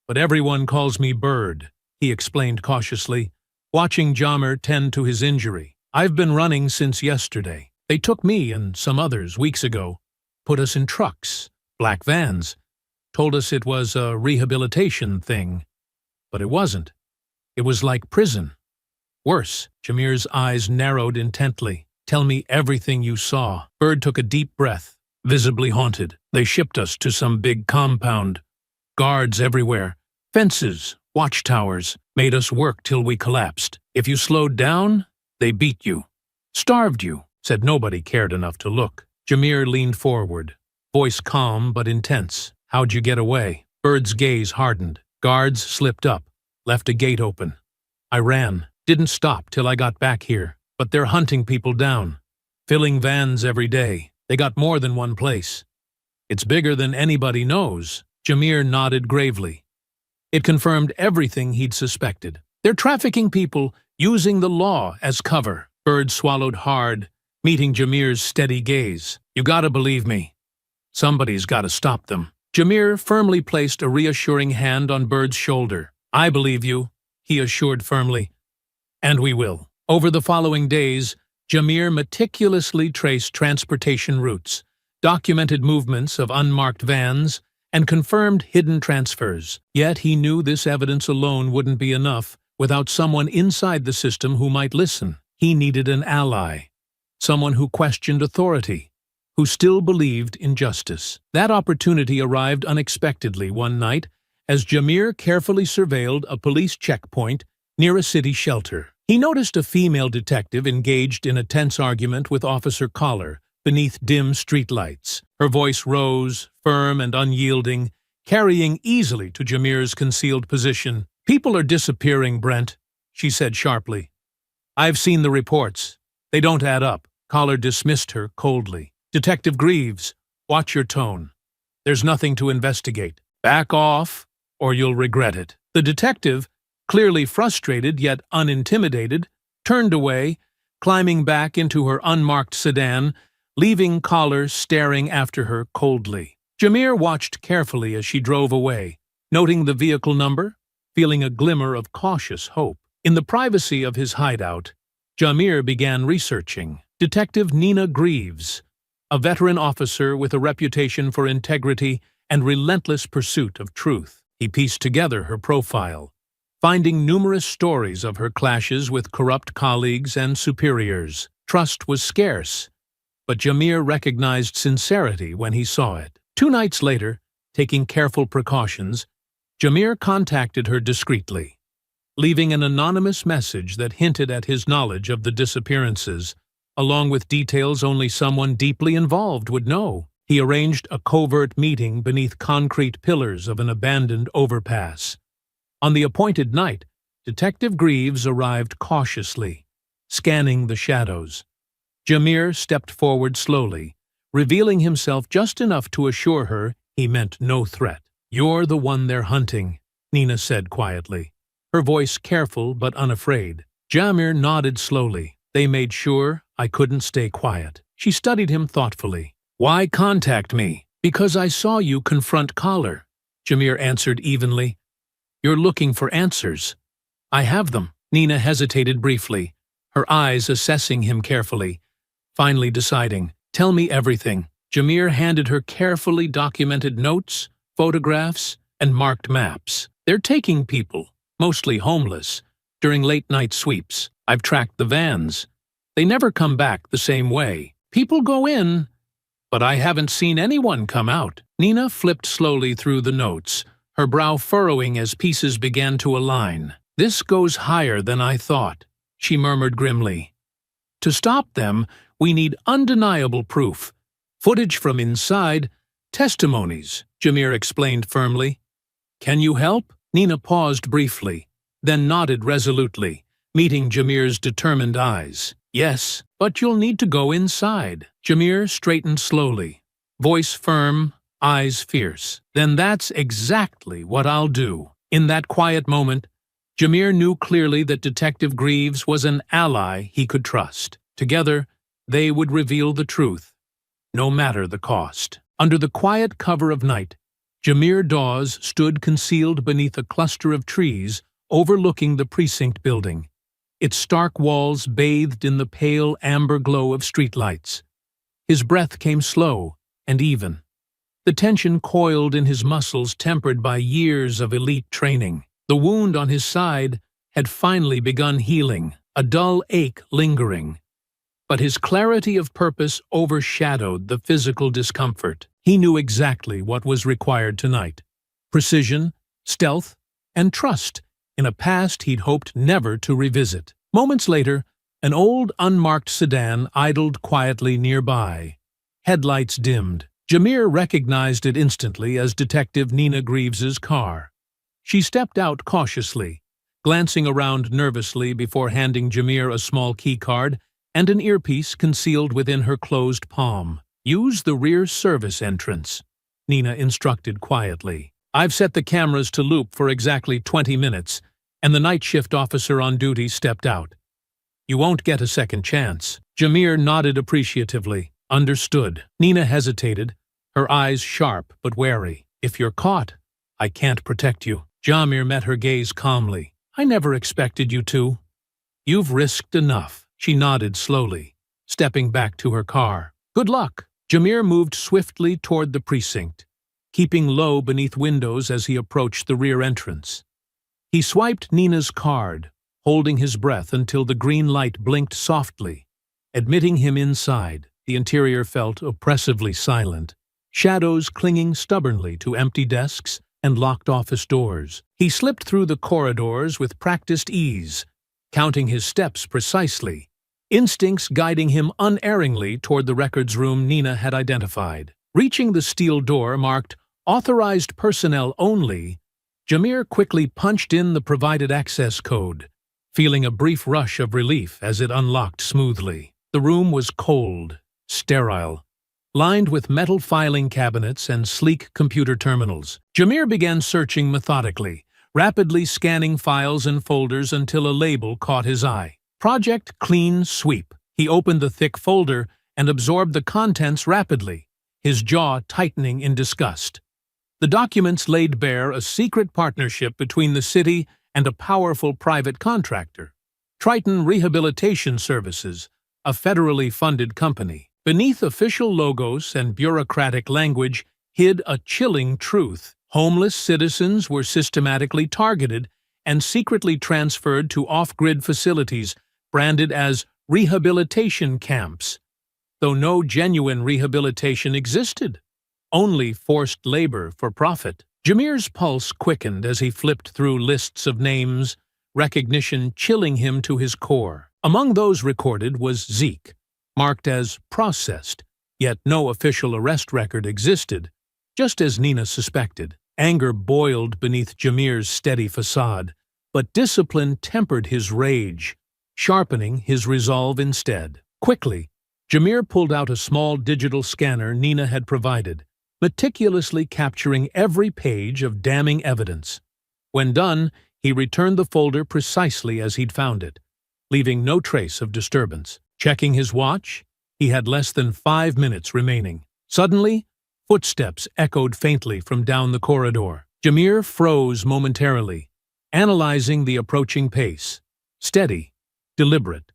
but everyone calls me Bird," he explained cautiously, watching Jamir tend to his injury. "I've been running since yesterday. They took me and some others weeks ago, put us in trucks, black vans, told us it was a rehabilitation thing. But it wasn't. It was like prison. Worse." Jamir's eyes narrowed intently. "Tell me everything you saw." Bird took a deep breath, visibly haunted. "They shipped us to some big compound. Guards everywhere. Fences, watchtowers. Made us work till we collapsed. If you slowed down, they beat you. Starved you. Said nobody cared enough to look." Jamir leaned forward, voice calm but intense. "How'd you get away?" Bird's gaze hardened. "Guards slipped up, left a gate open. I ran, didn't stop till I got back here. But they're hunting people down, filling vans every day. They got more than one place. It's bigger than anybody knows." Jamir nodded gravely. It confirmed everything he'd suspected. "They're trafficking people, using the law as cover." Bird swallowed hard, meeting Jamir's steady gaze. "You gotta believe me. Somebody's gotta stop them." Jamir firmly placed a reassuring hand on Bird's shoulder. "I believe you," he assured firmly. "And we will." Over the following days, Jamir meticulously traced transportation routes, documented movements of unmarked vans, and confirmed hidden transfers. Yet he knew this evidence alone wouldn't be enough without someone inside the system who might listen. He needed an ally, someone who questioned authority, who still believed in justice. That opportunity arrived unexpectedly one night as Jamir carefully surveilled a police checkpoint near a city shelter. He noticed a female detective engaged in a tense argument with Officer Collar beneath dim streetlights. Her voice rose, firm and unyielding, carrying easily to Jamir's concealed position. "People are disappearing, Brent," she said sharply. "I've seen the reports. They don't add up." Collar dismissed her coldly. "Detective Greaves, watch your tone. There's nothing to investigate. Back off, or you'll regret it." The detective, clearly frustrated yet unintimidated, turned away, climbing back into her unmarked sedan, leaving Collar staring after her coldly. Jamir watched carefully as she drove away, noting the vehicle number, feeling a glimmer of cautious hope. In the privacy of his hideout, Jamir began researching. Detective Nina Greaves, a veteran officer with a reputation for integrity and relentless pursuit of truth. He pieced together her profile, finding numerous stories of her clashes with corrupt colleagues and superiors. Trust was scarce, but Jamir recognized sincerity when he saw it. 2 nights later, taking careful precautions, Jamir contacted her discreetly, leaving an anonymous message that hinted at his knowledge of the disappearances, along with details only someone deeply involved would know. He arranged a covert meeting beneath concrete pillars of an abandoned overpass. On the appointed night, Detective Greaves arrived cautiously, scanning the shadows. Jamir stepped forward slowly, revealing himself just enough to assure her he meant no threat. "You're the one they're hunting," Nina said quietly. her voice careful but unafraid. Jamir nodded slowly. They made sure I couldn't stay quiet. She studied him thoughtfully. "Why contact me?" "Because I saw you confront Collar," Jamir answered evenly. "You're looking for answers." "I have them." Nina hesitated briefly, her eyes assessing him carefully, finally deciding. "Tell me everything." Jamir handed her carefully documented notes, photographs, and marked maps. "They're taking people, mostly homeless, during late-night sweeps. I've tracked the vans. They never come back the same way. People go in, but I haven't seen anyone come out." Nina flipped slowly through the notes, her brow furrowing as pieces began to align. "This goes higher than I thought," she murmured grimly. "To stop them, we need undeniable proof. Footage from inside, testimonies," Jamir explained firmly. "Can you help?" Nina paused briefly, then nodded resolutely, meeting Jamir's determined eyes. "Yes, but you'll need to go inside." Jamir straightened slowly, voice firm, eyes fierce. "Then that's exactly what I'll do." In that quiet moment, Jamir knew clearly that Detective Greaves was an ally he could trust. Together, they would reveal the truth, no matter the cost. Under the quiet cover of night, Jamir Dawes stood concealed beneath a cluster of trees overlooking the precinct building, its stark walls bathed in the pale amber glow of streetlights. His breath came slow and even, the tension coiled in his muscles tempered by years of elite training. The wound on his side had finally begun healing, a dull ache lingering. But his clarity of purpose overshadowed the physical discomfort. He knew exactly what was required tonight: precision, stealth, and trust in a past he'd hoped never to revisit. Moments later, an old, unmarked sedan idled quietly nearby. Headlights dimmed. Jamir recognized it instantly as Detective Nina Greaves's car. She stepped out cautiously, glancing around nervously before handing Jamir a small keycard and an earpiece concealed within her closed palm. "Use the rear service entrance," Nina instructed quietly. "I've set the cameras to loop for exactly 20 minutes, and the night shift officer on duty stepped out. You won't get a second chance." Jamir nodded appreciatively. "Understood." Nina hesitated, her eyes sharp but wary. "If you're caught, I can't protect you." Jamir met her gaze calmly. "I never expected you to. You've risked enough." She nodded slowly, stepping back to her car. "Good luck." Jamir moved swiftly toward the precinct, keeping low beneath windows as he approached the rear entrance. He swiped Nina's card, holding his breath until the green light blinked softly, admitting him inside. The interior felt oppressively silent, shadows clinging stubbornly to empty desks and locked office doors. He slipped through the corridors with practiced ease, counting his steps precisely, instincts guiding him unerringly toward the records room Nina had identified. Reaching the steel door marked "Authorized Personnel Only," Jamir quickly punched in the provided access code, feeling a brief rush of relief as it unlocked smoothly. The room was cold, sterile, lined with metal filing cabinets and sleek computer terminals. Jamir began searching methodically, rapidly scanning files and folders until a label caught his eye. "Project Clean Sweep." He opened the thick folder and absorbed the contents rapidly, his jaw tightening in disgust. The documents laid bare a secret partnership between the city and a powerful private contractor, Triton Rehabilitation Services, a federally funded company. Beneath official logos and bureaucratic language hid a chilling truth. Homeless citizens were systematically targeted and secretly transferred to off-grid facilities branded as rehabilitation camps, though no genuine rehabilitation existed, only forced labor for profit. Jamir's pulse quickened as he flipped through lists of names, recognition chilling him to his core. Among those recorded was Zeke, marked as processed, yet no official arrest record existed, just as Nina suspected. Anger boiled beneath Jamir's steady facade, but discipline tempered his rage, sharpening his resolve instead. Quickly, Jamir pulled out a small digital scanner Nina had provided, meticulously capturing every page of damning evidence. When done, He returned the folder precisely as he'd found it, leaving no trace of disturbance. Checking his watch, he had less than 5 minutes remaining. Suddenly, footsteps echoed faintly from down the corridor. Jameer froze momentarily, analyzing the approaching pace. Steady, deliberate.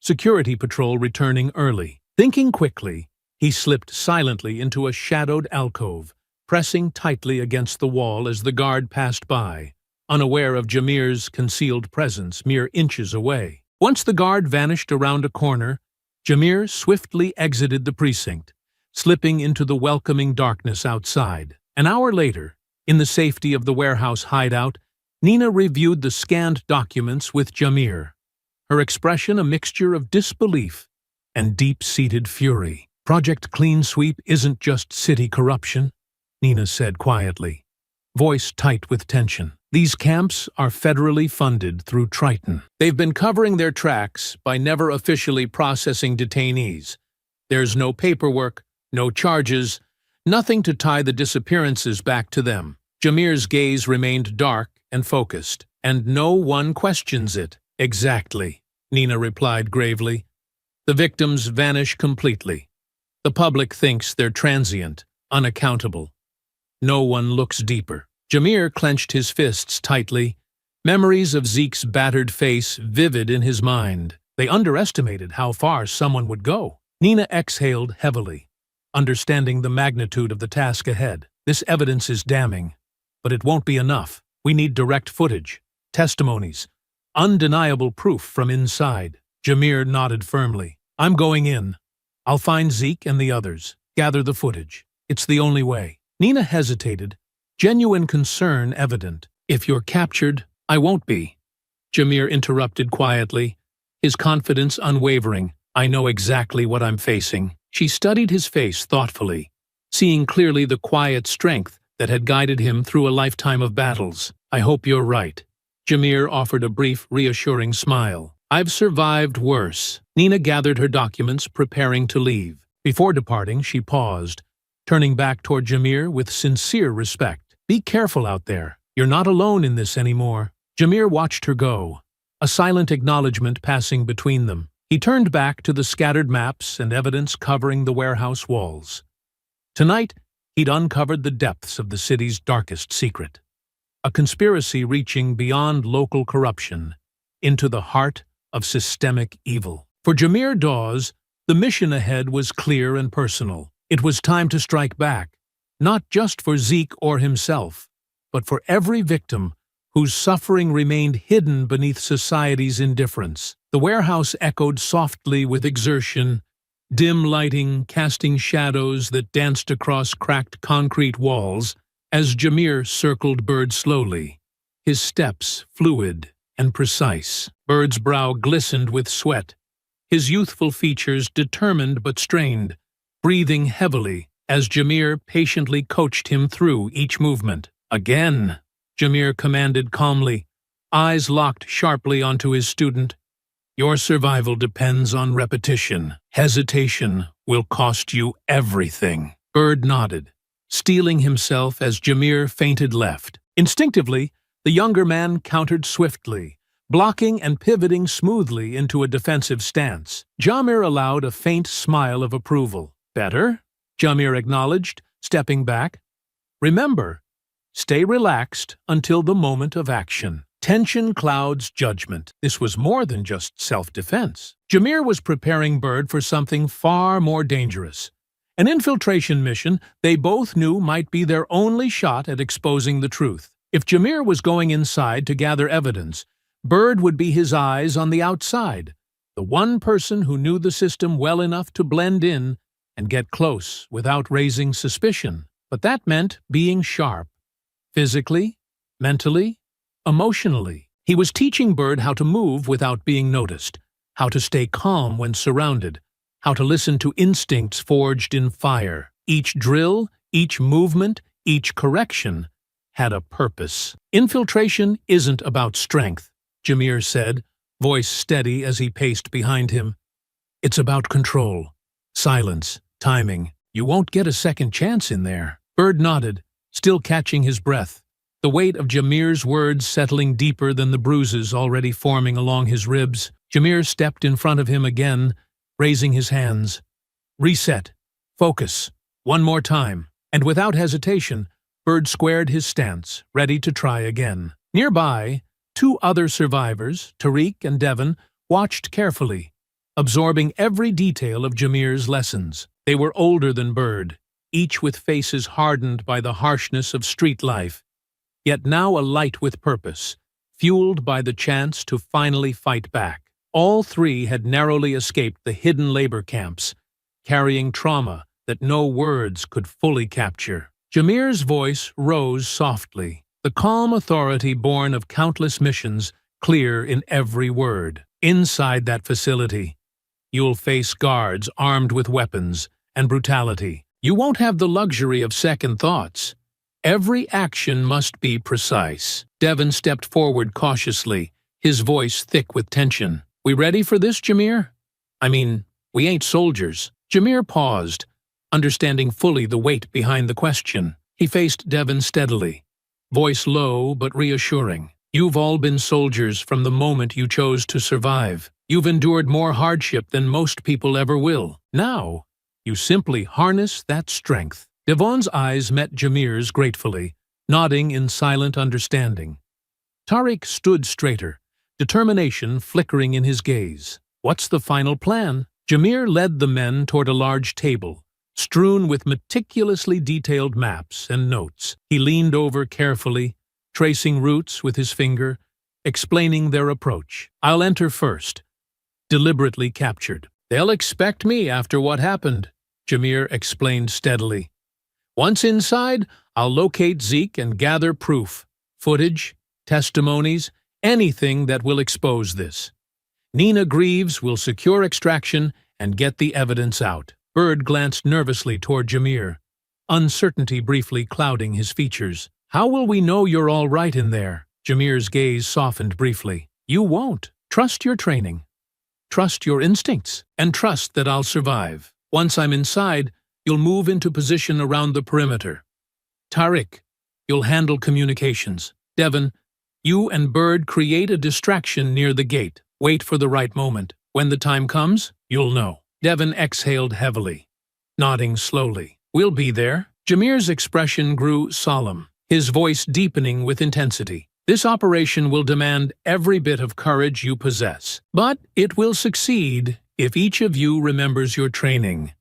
Security patrol returning early. Thinking quickly, he slipped silently into a shadowed alcove, pressing tightly against the wall as the guard passed by, unaware of Jameer's concealed presence mere inches away. Once the guard vanished around a corner, Jameer swiftly exited the precinct, slipping into the welcoming darkness outside. An hour later, in the safety of the warehouse hideout, Nina reviewed the scanned documents with Jameer, her expression a mixture of disbelief and deep-seated fury. "Project Clean Sweep isn't just city corruption," Nina said quietly, voice tight with tension. "These camps are federally funded through Triton. They've been covering their tracks by never officially processing detainees. There's no paperwork, no charges, nothing to tie the disappearances back to them." Jameer's gaze remained dark and focused. "And no one questions it." "Exactly," Nina replied gravely. "The victims vanish completely. The public thinks they're transient, unaccountable. No one looks deeper." Jameer clenched his fists tightly, memories of Zeke's battered face vivid in his mind. They underestimated how far someone would go. Nina exhaled heavily, understanding the magnitude of the task ahead. "This evidence is damning, but it won't be enough. We need direct footage, testimonies, undeniable proof from inside." Jameer nodded firmly. "I'm going in. I'll find Zeke and the others, gather the footage. It's the only way." Nina hesitated, genuine concern evident. "If you're captured, I won't be," Jameer interrupted quietly, his confidence unwavering. "I know exactly what I'm facing." She studied his face thoughtfully, seeing clearly the quiet strength that had guided him through a lifetime of battles. "I hope you're right." Jameer offered a brief, reassuring smile. "I've survived worse." Nina gathered her documents, preparing to leave. Before departing, she paused, turning back toward Jameer with sincere respect. "Be careful out there. You're not alone in this anymore." Jameer watched her go, a silent acknowledgement passing between them. He turned back to the scattered maps and evidence covering the warehouse walls. Tonight, he'd uncovered the depths of the city's darkest secret. A conspiracy reaching beyond local corruption into the heart of systemic evil. For Jameer Dawes, the mission ahead was clear and personal. It was time to strike back, not just for Zeke or himself, but for every victim whose suffering remained hidden beneath society's indifference. The warehouse echoed softly with exertion, dim lighting casting shadows that danced across cracked concrete walls as Jameer circled Bird slowly, his steps fluid and precise. Bird's brow glistened with sweat, his youthful features determined but strained, breathing heavily as Jameer patiently coached him through each movement. "Again," Jameer commanded calmly, eyes locked sharply onto his student. "Your survival depends on repetition. Hesitation will cost you everything." Bird nodded, steeling himself as Jameer feinted left. Instinctively, the younger man countered swiftly, blocking and pivoting smoothly into a defensive stance. Jameer allowed a faint smile of approval. "Better?" Jameer acknowledged, stepping back. "Remember, stay relaxed until the moment of action." Tension clouds judgment. This was more than just self-defense. Jameer was preparing Bird for something far more dangerous. An infiltration mission they both knew might be their only shot at exposing the truth. If Jameer was going inside to gather evidence, Bird would be his eyes on the outside, the one person who knew the system well enough to blend in and get close without raising suspicion. But that meant being sharp, physically, mentally, emotionally. He was teaching Bird how to move without being noticed, how to stay calm when surrounded, how to listen to instincts forged in fire. Each drill, each movement, each correction had a purpose. "Infiltration isn't about strength," Jameer said, voice steady as he paced behind him. "It's about control, silence, timing. You won't get a second chance in there." Bird nodded, still catching his breath. the weight of Jameer's words settling deeper than the bruises already forming along his ribs. Jameer stepped in front of him again, raising his hands. Reset. Focus. One more time. And without hesitation, Bird squared his stance, ready to try again. Nearby, two other survivors, Tariq and Devon, watched carefully, absorbing every detail of Jameer's lessons. They were older than Bird, each with faces hardened by the harshness of street life, yet now alight with purpose, fueled by the chance to finally fight back. All three had narrowly escaped the hidden labor camps, carrying trauma that no words could fully capture. Jameer's voice rose softly, the calm authority born of countless missions clear in every word. Inside that facility, you'll face guards armed with weapons and brutality. You won't have the luxury of second thoughts. Every action must be precise. Devon stepped forward cautiously, his voice thick with tension. We ready for this, Jameer? I mean, we ain't soldiers. Jameer paused, understanding fully the weight behind the question. He faced Devon steadily, voice low but reassuring. You've all been soldiers from the moment you chose to survive. You've endured more hardship than most people ever will. Now, you simply harness that strength. Devon's eyes met Jameer's gratefully, nodding in silent understanding. Tariq stood straighter, determination flickering in his gaze. What's the final plan? Jameer led the men toward a large table, strewn with meticulously detailed maps and notes. He leaned over carefully, tracing routes with his finger, explaining their approach. I'll enter first, deliberately captured. They'll expect me after what happened, Jameer explained steadily. Once inside, I'll locate Zeke and gather proof, footage, testimonies, anything that will expose this. Nina Greaves will secure extraction and get the evidence out. Bird glanced nervously toward Jameer, uncertainty briefly clouding his features. How will we know you're all right in there? Jameer's gaze softened briefly. You won't. Trust your training. Trust your instincts. And trust that I'll survive. Once I'm inside, you'll move into position around the perimeter. Tariq, you'll handle communications. Devon, you and Bird create a distraction near the gate. Wait for the right moment. When the time comes, you'll know. Devon exhaled heavily, nodding slowly. We'll be there. Jameer's expression grew solemn, his voice deepening with intensity. This operation will demand every bit of courage you possess, but it will succeed if each of you remembers your training.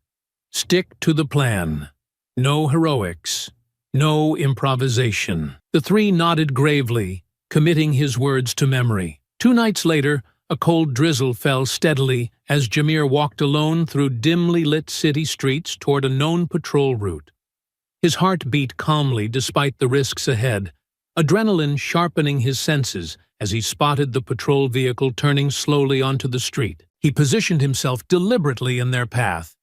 Stick to the plan. No heroics. No improvisation. The three nodded gravely, committing his words to memory. 2 nights later, a cold drizzle fell steadily as Jameer walked alone through dimly lit city streets toward a known patrol route. His heart beat calmly despite the risks ahead, adrenaline sharpening his senses as he spotted the patrol vehicle turning slowly onto the street. He positioned himself deliberately in their path,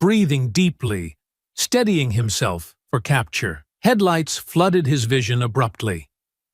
breathing deeply, steadying himself for capture. Headlights flooded his vision abruptly,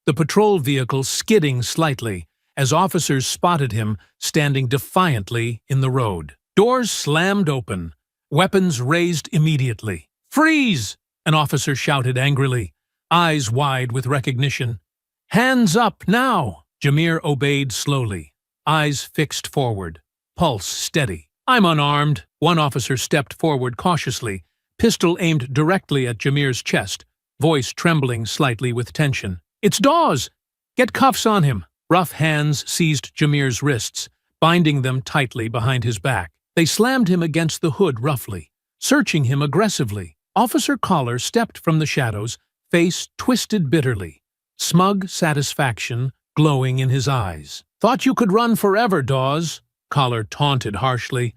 the patrol vehicle skidding slightly as officers spotted him standing defiantly in the road. Doors slammed open, weapons raised immediately. Freeze! An officer shouted angrily, eyes wide with recognition. Hands up now! Jameer obeyed slowly, eyes fixed forward, pulse steady. I'm unarmed. One officer stepped forward cautiously, pistol aimed directly at Jameer's chest, voice trembling slightly with tension. It's Dawes! Get cuffs on him! Rough hands seized Jameer's wrists, binding them tightly behind his back. They slammed him against the hood roughly, searching him aggressively. Officer Collar stepped from the shadows, face twisted bitterly, smug satisfaction glowing in his eyes. Thought you could run forever, Dawes, Collar taunted harshly.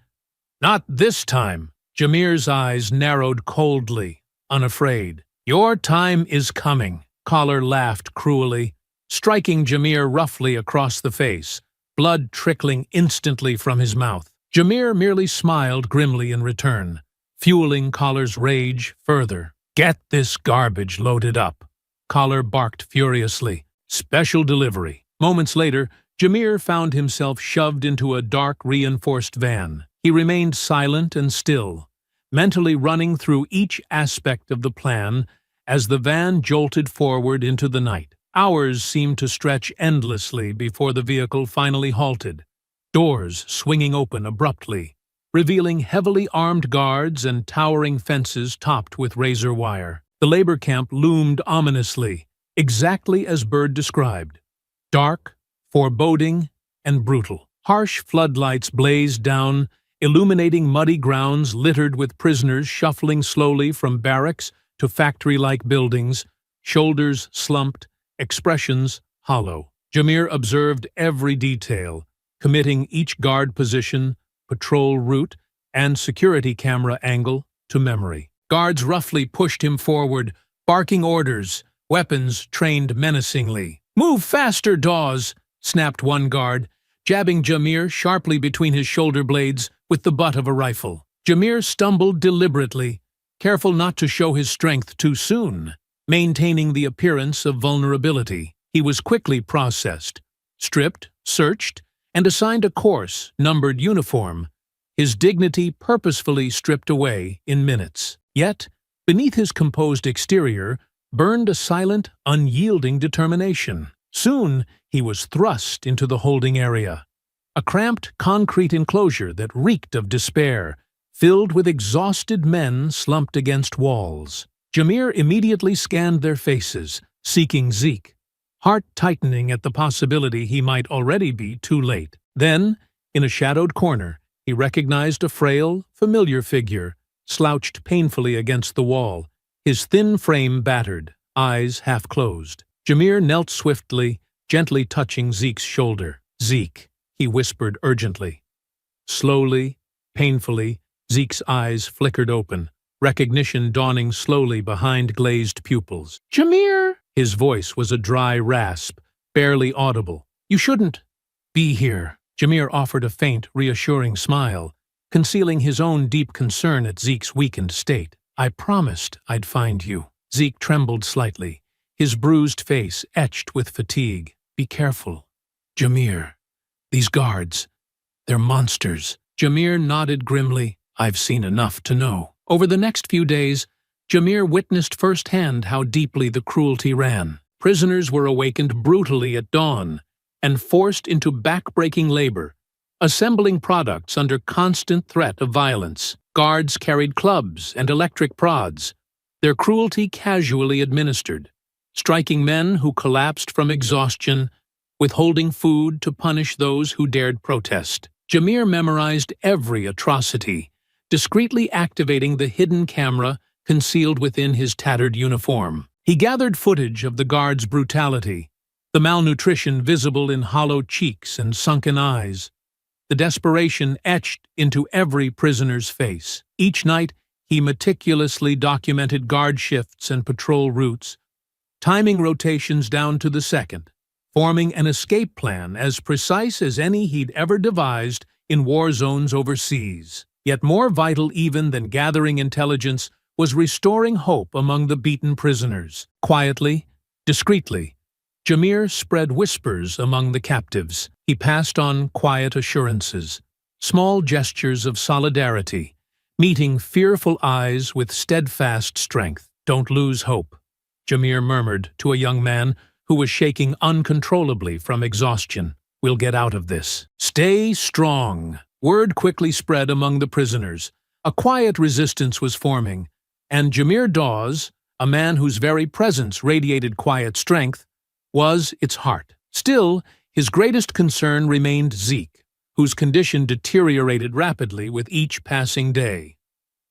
Not this time. Jameer's eyes narrowed coldly, unafraid. Your time is coming. Collar laughed cruelly, striking Jameer roughly across the face, blood trickling instantly from his mouth. Jameer merely smiled grimly in return, fueling Collar's rage further. Get this garbage loaded up. Collar barked furiously. Special delivery. Moments later, Jameer found himself shoved into a dark, reinforced van. He remained silent and still, mentally running through each aspect of the plan as the van jolted forward into the night. Hours seemed to stretch endlessly before the vehicle finally halted, doors swinging open abruptly, revealing heavily armed guards and towering fences topped with razor wire. The labor camp loomed ominously, exactly as Bird described. Dark, foreboding, and brutal. Harsh floodlights blazed down, illuminating muddy grounds littered with prisoners shuffling slowly from barracks to factory-like buildings, shoulders slumped, expressions hollow. Jameer observed every detail, committing each guard position, patrol route, and security camera angle to memory. Guards roughly pushed him forward, barking orders, weapons trained menacingly. "Move faster, Dawes!" snapped one guard, jabbing Jameer sharply between his shoulder blades with the butt of a rifle. Jameer stumbled deliberately, careful not to show his strength too soon, maintaining the appearance of vulnerability. He was quickly processed, stripped, searched, and assigned a coarse, numbered uniform, his dignity purposefully stripped away in minutes. Yet, beneath his composed exterior, burned a silent, unyielding determination. Soon, he was thrust into the holding area, a cramped concrete enclosure that reeked of despair, filled with exhausted men slumped against walls. Jameer immediately scanned their faces, seeking Zeke, heart tightening at the possibility he might already be too late. Then, in a shadowed corner, he recognized a frail, familiar figure, slouched painfully against the wall, his thin frame battered, eyes half closed. Jameer knelt swiftly, gently touching Zeke's shoulder. "Zeke," he whispered urgently. Slowly, painfully, Zeke's eyes flickered open, recognition dawning slowly behind glazed pupils. "Jameer!" His voice was a dry rasp, barely audible. "You shouldn't be here." Jameer offered a faint, reassuring smile, concealing his own deep concern at Zeke's weakened state. "I promised I'd find you." Zeke trembled slightly, his bruised face etched with fatigue. "Be careful, Jameer. These guards, they're monsters." Jameer nodded grimly. "I've seen enough to know." Over the next few days, Jameer witnessed firsthand how deeply the cruelty ran. Prisoners were awakened brutally at dawn and forced into back-breaking labor, assembling products under constant threat of violence. Guards carried clubs and electric prods, their cruelty casually administered, striking men who collapsed from exhaustion, withholding food to punish those who dared protest. Jameer memorized every atrocity, discreetly activating the hidden camera concealed within his tattered uniform. He gathered footage of the guards' brutality, the malnutrition visible in hollow cheeks and sunken eyes, the desperation etched into every prisoner's face. Each night, he meticulously documented guard shifts and patrol routes, timing rotations down to the second, forming an escape plan as precise as any he'd ever devised in war zones overseas. Yet more vital even than gathering intelligence was restoring hope among the beaten prisoners. Quietly, discreetly, Jameer spread whispers among the captives. He passed on quiet assurances, small gestures of solidarity, meeting fearful eyes with steadfast strength. "Don't lose hope," Jameer murmured to a young man who was shaking uncontrollably from exhaustion. "We'll get out of this. Stay strong." Word quickly spread among the prisoners. A quiet resistance was forming, and Jameer Dawes, a man whose very presence radiated quiet strength, was its heart. Still, his greatest concern remained Zeke, whose condition deteriorated rapidly with each passing day.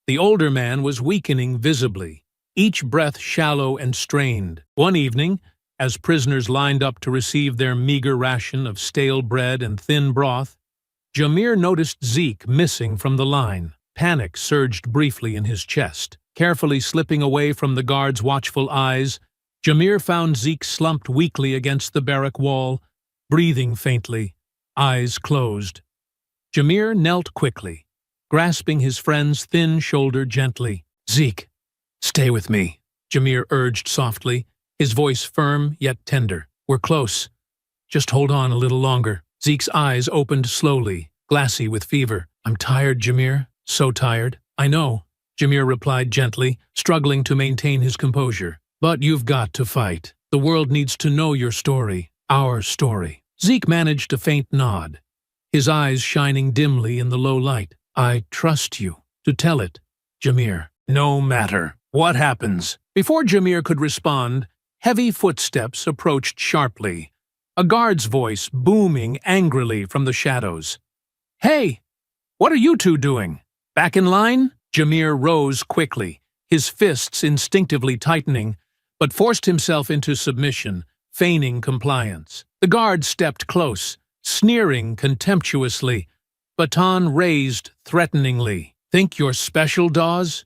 The older man was weakening visibly, each breath shallow and strained. One evening, as prisoners lined up to receive their meager ration of stale bread and thin broth, Jameer noticed Zeke missing from the line. Panic surged briefly in his chest. Carefully slipping away from the guard's watchful eyes, Jameer found Zeke slumped weakly against the barrack wall, breathing faintly, eyes closed. Jameer knelt quickly, grasping his friend's thin shoulder gently. "Zeke, stay with me," Jameer urged softly, his voice firm yet tender. "We're close. Just hold on a little longer." Zeke's eyes opened slowly, glassy with fever. "I'm tired, Jameer. So tired." "I know," Jameer replied gently, struggling to maintain his composure. But you've got to fight. The world needs to know your story, our story. Zeke managed a faint nod, his eyes shining dimly in the low light. I trust you to tell it, Jameer. No matter what happens. Before Jameer could respond, heavy footsteps approached sharply, a guard's voice booming angrily from the shadows. Hey, what are you two doing? Back in line? Jameer rose quickly, his fists instinctively tightening, but forced himself into submission, feigning compliance. The guard stepped close, sneering contemptuously, baton raised threateningly. Think you're special, Dawes?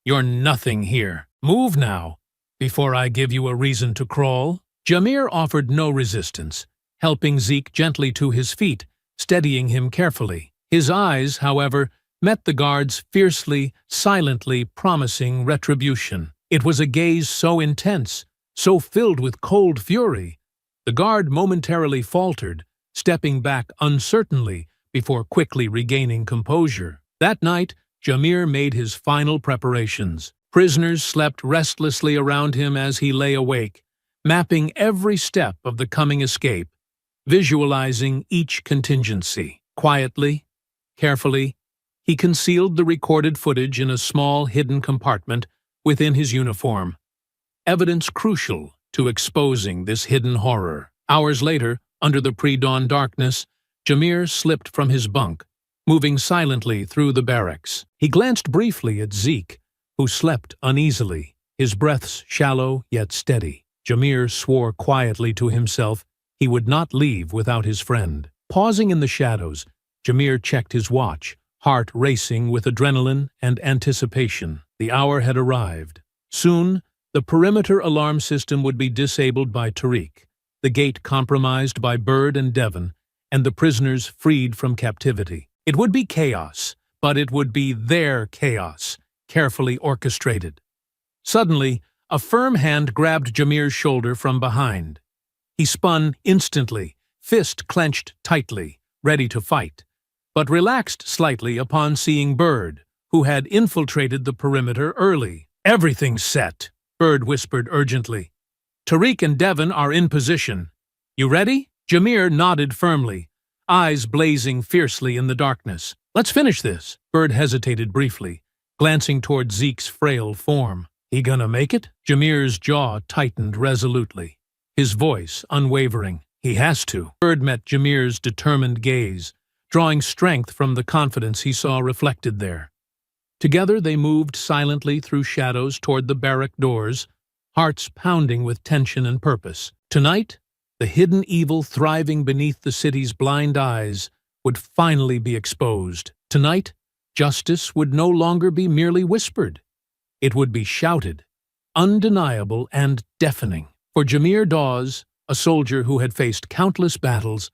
You're nothing here. Move now, before I give you a reason to crawl. Jameer offered no resistance, helping Zeke gently to his feet, steadying him carefully. His eyes, however, met the guard's fiercely, silently promising retribution. It was a gaze so intense, so filled with cold fury. The guard momentarily faltered, stepping back uncertainly before quickly regaining composure. That night, Jameer made his final preparations. Prisoners slept restlessly around him as he lay awake, mapping every step of the coming escape, visualizing each contingency. Quietly, carefully, he concealed the recorded footage in a small hidden compartment within his uniform, evidence crucial to exposing this hidden horror. Hours later, under the pre-dawn darkness, Jameer slipped from his bunk, moving silently through the barracks. He glanced briefly at Zeke, who slept uneasily, his breaths shallow yet steady. Jameer swore quietly to himself he would not leave without his friend. Pausing in the shadows, Jameer checked his watch, heart racing with adrenaline and anticipation. The hour had arrived. Soon, the perimeter alarm system would be disabled by Tariq, the gate compromised by Bird and Devon, and the prisoners freed from captivity. It would be chaos, but it would be their chaos, carefully orchestrated. Suddenly, a firm hand grabbed Jameer's shoulder from behind. He spun instantly, fist clenched tightly, ready to fight, but relaxed slightly upon seeing Bird, who had infiltrated the perimeter early. Everything's set, Bird whispered urgently. Tariq and Devon are in position. You ready? Jameer nodded firmly, eyes blazing fiercely in the darkness. Let's finish this. Bird hesitated briefly, glancing toward Zeke's frail form. He gonna make it? Jameer's jaw tightened resolutely, his voice unwavering. He has to. Bird met Jameer's determined gaze, drawing strength from the confidence he saw reflected there. Together they moved silently through shadows toward the barrack doors, hearts pounding with tension and purpose. Tonight, the hidden evil thriving beneath the city's blind eyes would finally be exposed. Tonight, justice would no longer be merely whispered. It would be shouted, undeniable and deafening. For Jameer Dawes, a soldier who had faced countless battles,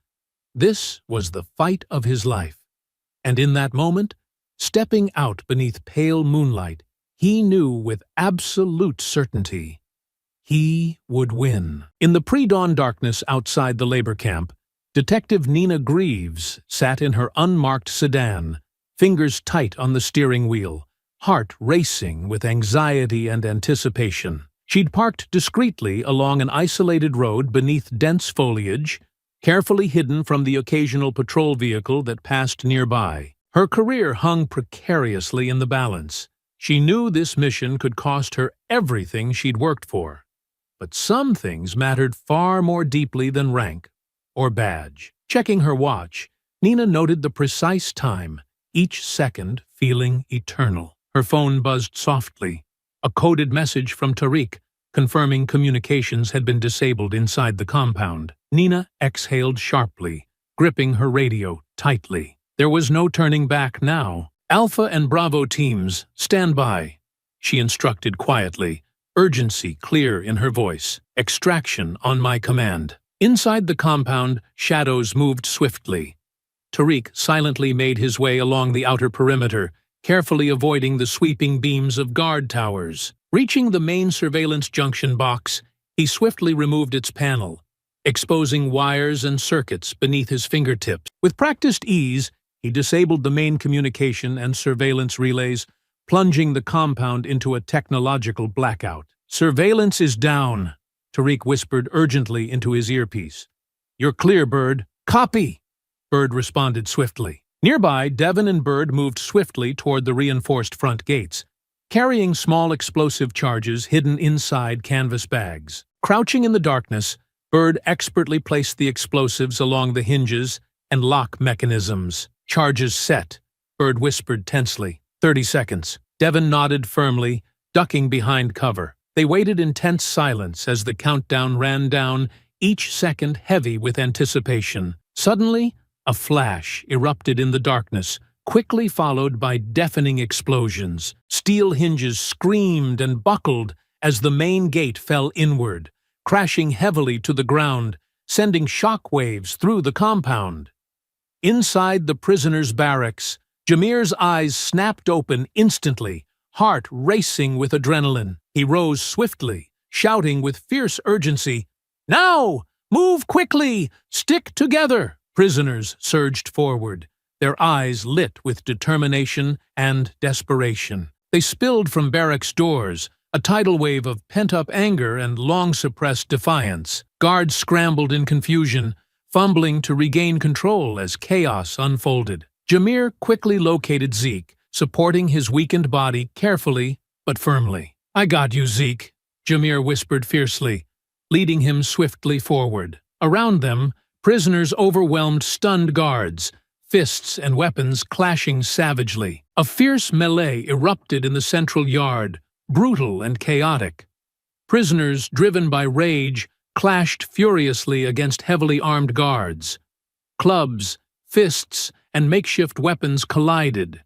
this was the fight of his life. And in that moment, stepping out beneath pale moonlight, he knew with absolute certainty he would win. In the pre-dawn darkness outside the labor camp, Detective Nina Greaves sat in her unmarked sedan, fingers tight on the steering wheel, heart racing with anxiety and anticipation. She'd parked discreetly along an isolated road beneath dense foliage, carefully hidden from the occasional patrol vehicle that passed nearby. Her career hung precariously in the balance. She knew this mission could cost her everything she'd worked for. But some things mattered far more deeply than rank or badge. Checking her watch, Nina noted the precise time, each second feeling eternal. Her phone buzzed softly, a coded message from Tariq, confirming communications had been disabled inside the compound. Nina exhaled sharply, gripping her radio tightly. There was no turning back now. Alpha and Bravo teams, stand by, she instructed quietly, urgency clear in her voice. Extraction on my command. Inside the compound, shadows moved swiftly. Tariq silently made his way along the outer perimeter, carefully avoiding the sweeping beams of guard towers. Reaching the main surveillance junction box, he swiftly removed its panel, exposing wires and circuits beneath his fingertips. With practiced ease, he disabled the main communication and surveillance relays, plunging the compound into a technological blackout. "Surveillance is down," Tariq whispered urgently into his earpiece. "You're clear, Bird." "Copy," Bird responded swiftly. Nearby, Devon and Bird moved swiftly toward the reinforced front gates, carrying small explosive charges hidden inside canvas bags. Crouching in the darkness, Bird expertly placed the explosives along the hinges and lock mechanisms. "Charges set," Bird whispered tensely. 30 seconds. Devon nodded firmly, ducking behind cover. They waited in tense silence as the countdown ran down, each second heavy with anticipation. Suddenly, a flash erupted in the darkness, quickly followed by deafening explosions. Steel hinges screamed and buckled as the main gate fell inward, crashing heavily to the ground, sending shock waves through the compound. Inside the prisoners' barracks, Jameer's eyes snapped open instantly, heart racing with adrenaline. He rose swiftly, shouting with fierce urgency, "Now! Move quickly! Stick together!" Prisoners surged forward, their eyes lit with determination and desperation. They spilled from barracks doors, a tidal wave of pent-up anger and long-suppressed defiance. Guards scrambled in confusion, fumbling to regain control as chaos unfolded. Jameer quickly located Zeke, supporting his weakened body carefully but firmly. "I got you, Zeke," Jameer whispered fiercely, leading him swiftly forward. Around them, prisoners overwhelmed stunned guards, fists and weapons clashing savagely. A fierce melee erupted in the central yard, brutal and chaotic. Prisoners, driven by rage, clashed furiously against heavily armed guards. Clubs, fists, and makeshift weapons collided,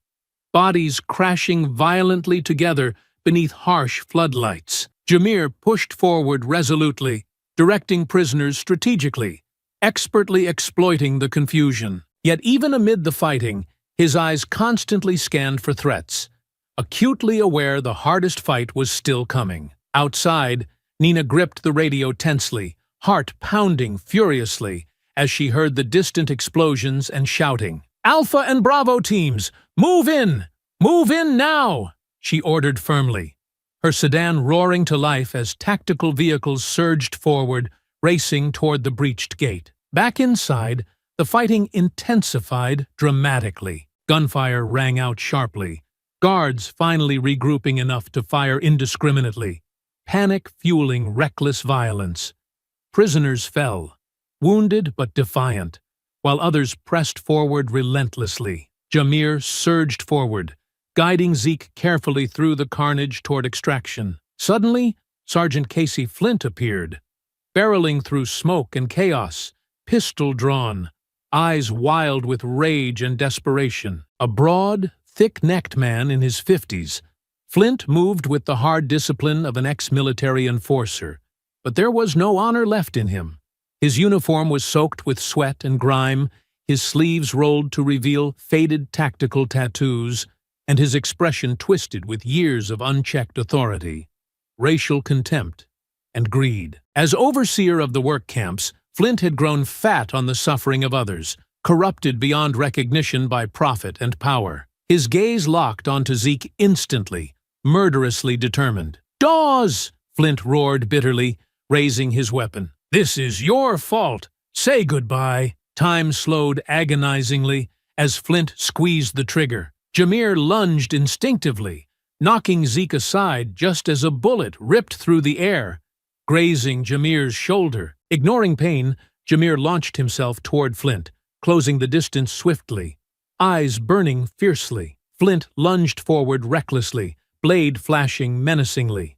bodies crashing violently together beneath harsh floodlights. Jameer pushed forward resolutely, directing prisoners strategically, expertly exploiting the confusion. Yet even amid the fighting, his eyes constantly scanned for threats, acutely aware the hardest fight was still coming. Outside, Nina gripped the radio tensely, heart pounding furiously as she heard the distant explosions and shouting. "Alpha and Bravo teams, move in! Move in now!" she ordered firmly, her sedan roaring to life as tactical vehicles surged forward, racing toward the breached gate. Back inside, the fighting intensified dramatically. Gunfire rang out sharply, guards finally regrouping enough to fire indiscriminately, panic fueling reckless violence. Prisoners fell, wounded but defiant, while others pressed forward relentlessly. Jameer surged forward, guiding Zeke carefully through the carnage toward extraction. Suddenly, Sergeant Casey Flint appeared, barreling through smoke and chaos, pistol drawn, eyes wild with rage and desperation. A broad, thick-necked man in his 50s, Flint moved with the hard discipline of an ex-military enforcer, but there was no honor left in him. His uniform was soaked with sweat and grime, his sleeves rolled to reveal faded tactical tattoos, and his expression twisted with years of unchecked authority, racial contempt, and greed. As overseer of the work camps, Flint had grown fat on the suffering of others, corrupted beyond recognition by profit and power. His gaze locked onto Zeke instantly, murderously determined. "Dawes!" Flint roared bitterly, raising his weapon. "This is your fault! Say goodbye!" Time slowed agonizingly as Flint squeezed the trigger. Jameer lunged instinctively, knocking Zeke aside just as a bullet ripped through the air, grazing Jameer's shoulder. Ignoring pain, Jameer launched himself toward Flint, closing the distance swiftly, eyes burning fiercely. Flint lunged forward recklessly, blade flashing menacingly.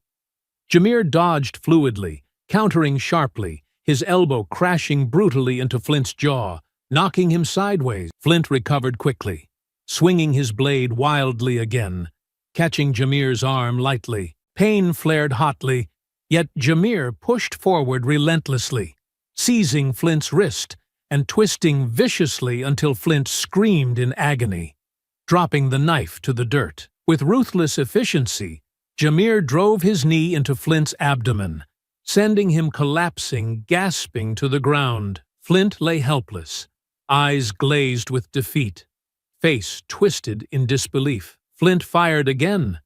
Jameer dodged fluidly, countering sharply, his elbow crashing brutally into Flint's jaw, knocking him sideways. Flint recovered quickly, swinging his blade wildly again, catching Jameer's arm lightly. Pain flared hotly, yet Jameer pushed forward relentlessly, seizing Flint's wrist and twisting viciously until Flint screamed in agony, dropping the knife to the dirt. With ruthless efficiency, Jameer drove his knee into Flint's abdomen, sending him collapsing, gasping to the ground. Flint lay helpless, eyes glazed with defeat, face twisted in disbelief. Flint fired again,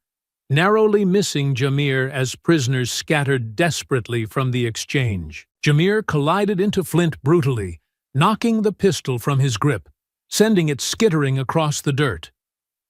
narrowly missing Jameer as prisoners scattered desperately from the exchange. Jameer collided into Flint brutally, knocking the pistol from his grip, sending it skittering across the dirt.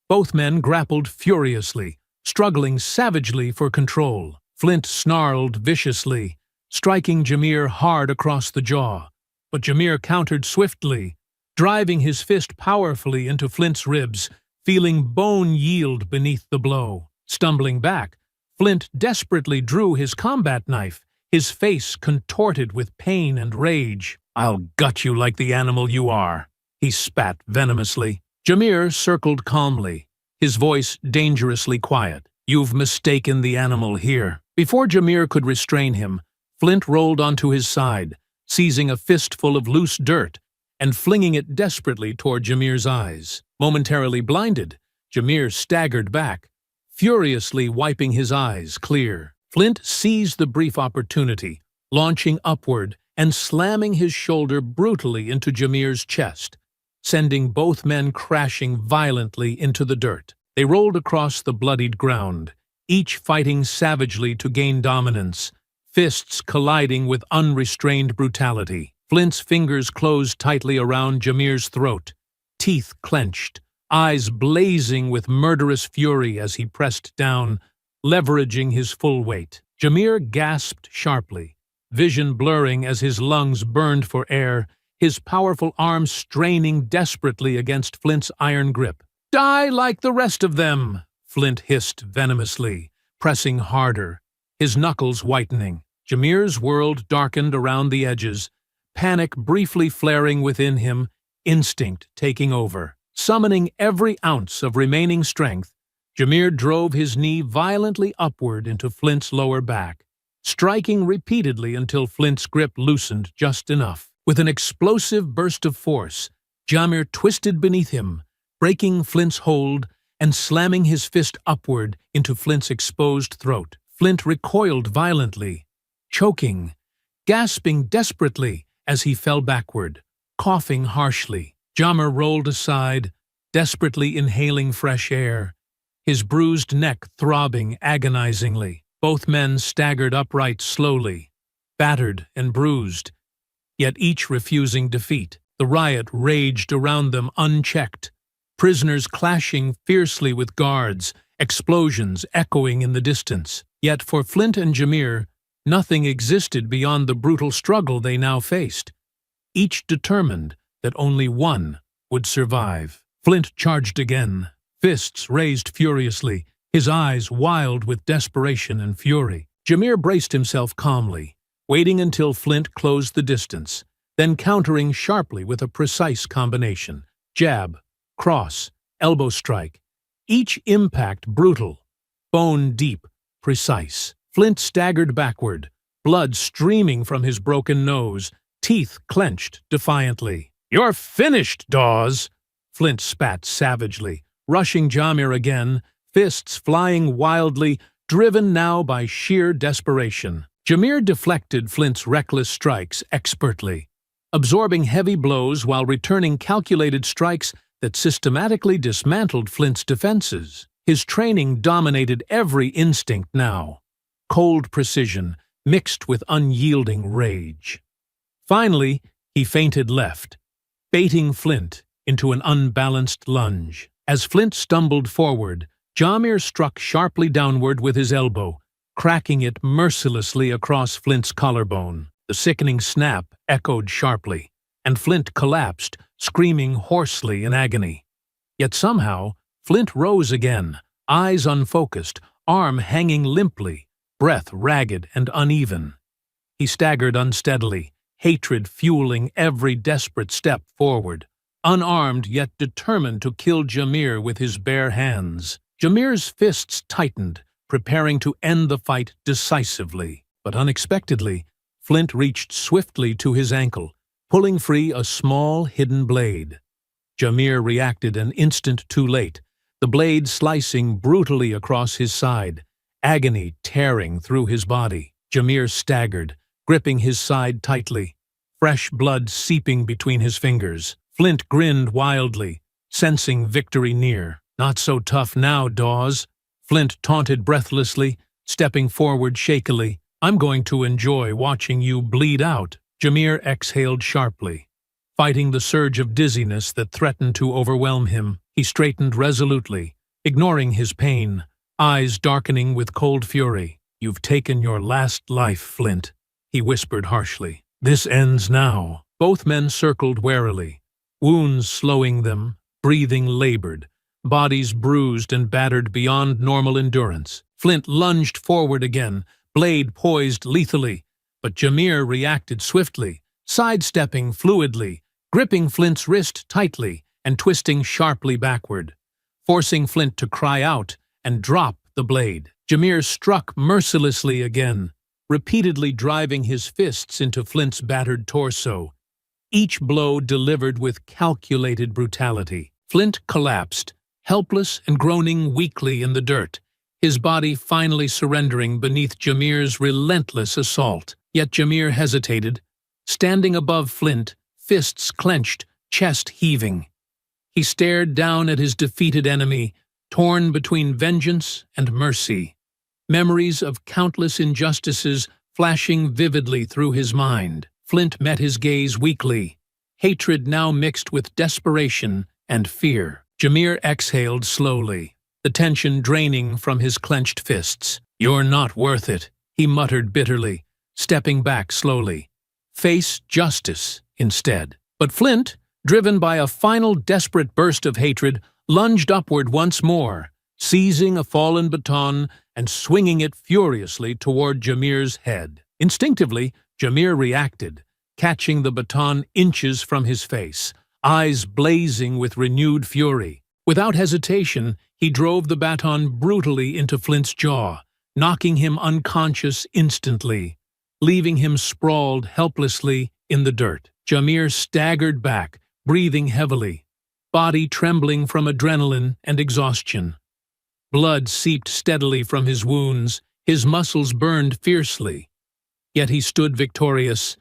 Both men grappled furiously, struggling savagely for control. Flint snarled viciously, striking Jameer hard across the jaw, but Jameer countered swiftly, driving his fist powerfully into Flint's ribs, feeling bone yield beneath the blow. Stumbling back, Flint desperately drew his combat knife, his face contorted with pain and rage. "I'll gut you like the animal you are," he spat venomously. Jameer circled calmly, his voice dangerously quiet. "You've mistaken the animal here." Before Jameer could restrain him, Flint rolled onto his side, seizing a fistful of loose dirt and flinging it desperately toward Jameer's eyes. Momentarily blinded, Jameer staggered back, furiously wiping his eyes clear. Flint seized the brief opportunity, launching upward and slamming his shoulder brutally into Jameer's chest, sending both men crashing violently into the dirt. They rolled across the bloodied ground, each fighting savagely to gain dominance, fists colliding with unrestrained brutality. Flint's fingers closed tightly around Jameer's throat, teeth clenched, eyes blazing with murderous fury as he pressed down, leveraging his full weight. Jameer gasped sharply, vision blurring as his lungs burned for air, his powerful arms straining desperately against Flint's iron grip. "Die like the rest of them!" Flint hissed venomously, pressing harder, his knuckles whitening. Jameer's world darkened around the edges, panic briefly flaring within him, instinct taking over. Summoning every ounce of remaining strength, Jameer drove his knee violently upward into Flint's lower back, striking repeatedly until Flint's grip loosened just enough. With an explosive burst of force, Jameer twisted beneath him, breaking Flint's hold and slamming his fist upward into Flint's exposed throat. Flint recoiled violently, choking, gasping desperately as he fell backward, coughing harshly. Jameer rolled aside, desperately inhaling fresh air, his bruised neck throbbing agonizingly. Both men staggered upright slowly, battered and bruised, yet each refusing defeat. The riot raged around them unchecked, prisoners clashing fiercely with guards, explosions echoing in the distance. Yet for Flint and Jameer, nothing existed beyond the brutal struggle they now faced, each determined that only one would survive. Flint charged again, fists raised furiously, his eyes wild with desperation and fury. Jameer braced himself calmly, waiting until Flint closed the distance, then countering sharply with a precise combination. Jab, cross, elbow strike, each impact brutal, bone deep, precise. Flint staggered backward, blood streaming from his broken nose, teeth clenched defiantly. "You're finished, Dawes!" Flint spat savagely, rushing Jameer again, fists flying wildly, driven now by sheer desperation. Jameer deflected Flint's reckless strikes expertly, absorbing heavy blows while returning calculated strikes that systematically dismantled Flint's defenses. His training dominated every instinct now, cold precision mixed with unyielding rage. Finally, he feinted left, baiting Flint into an unbalanced lunge. As Flint stumbled forward, Jameer struck sharply downward with his elbow, cracking it mercilessly across Flint's collarbone. The sickening snap echoed sharply, and Flint collapsed, screaming hoarsely in agony. Yet somehow, Flint rose again, eyes unfocused, arm hanging limply, breath ragged and uneven. He staggered unsteadily, hatred fueling every desperate step forward, unarmed yet determined to kill Jameer with his bare hands. Jameer's fists tightened, preparing to end the fight decisively. But unexpectedly, Flint reached swiftly to his ankle, pulling free a small, hidden blade. Jameer reacted an instant too late, the blade slicing brutally across his side, agony tearing through his body. Jameer staggered, gripping his side tightly, fresh blood seeping between his fingers. Flint grinned wildly, sensing victory near. "Not so tough now, Dawes," Flint taunted breathlessly, stepping forward shakily. "I'm going to enjoy watching you bleed out." Jameer exhaled sharply. Fighting the surge of dizziness that threatened to overwhelm him, he straightened resolutely, ignoring his pain, eyes darkening with cold fury. "You've taken your last life, Flint," he whispered harshly. "This ends now." Both men circled warily, wounds slowing them, breathing labored, bodies bruised and battered beyond normal endurance. Flint lunged forward again, blade poised lethally, but Jameer reacted swiftly, sidestepping fluidly, gripping Flint's wrist tightly and twisting sharply backward, forcing Flint to cry out and drop the blade. Jameer struck mercilessly again, repeatedly driving his fists into Flint's battered torso, each blow delivered with calculated brutality. Flint collapsed, helpless and groaning weakly in the dirt, his body finally surrendering beneath Jameer's relentless assault. Yet Jameer hesitated, standing above Flint, fists clenched, chest heaving. He stared down at his defeated enemy, torn between vengeance and mercy, memories of countless injustices flashing vividly through his mind. Flint met his gaze weakly, hatred now mixed with desperation and fear. Jameer exhaled slowly, the tension draining from his clenched fists. "You're not worth it," he muttered bitterly, stepping back slowly. "Face justice instead." But Flint, driven by a final desperate burst of hatred, lunged upward once more, seizing a fallen baton and swinging it furiously toward Jameer's head. Instinctively, Jameer reacted, catching the baton inches from his face, eyes blazing with renewed fury. Without hesitation, he drove the baton brutally into Flint's jaw, knocking him unconscious instantly, leaving him sprawled helplessly in the dirt. Jameer staggered back, breathing heavily, body trembling from adrenaline and exhaustion. Blood seeped steadily from his wounds, his muscles burned fiercely. Yet he stood victorious,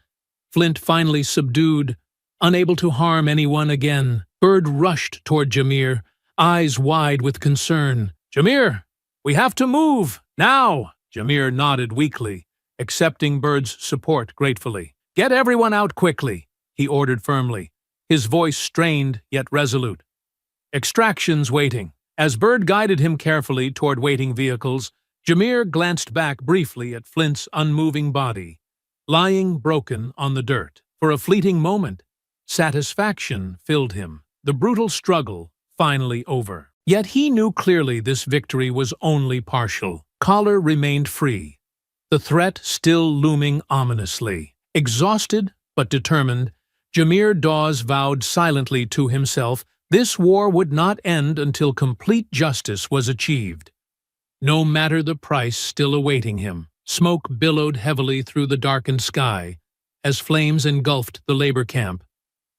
Flint finally subdued, unable to harm anyone again. Bird rushed toward Jameer, eyes wide with concern. "Jameer, we have to move, now!" Jameer nodded weakly, accepting Bird's support gratefully. "Get everyone out quickly," he ordered firmly, his voice strained yet resolute. "Extraction's waiting." As Bird guided him carefully toward waiting vehicles, Jameer glanced back briefly at Flint's unmoving body, lying broken on the dirt. For a fleeting moment, satisfaction filled him, the brutal struggle finally over. Yet he knew clearly this victory was only partial. Collar remained free, the threat still looming ominously. Exhausted but determined, Jameer Dawes vowed silently to himself this war would not end until complete justice was achieved. No matter the price still awaiting him. Smoke billowed heavily through the darkened sky as flames engulfed the labor camp,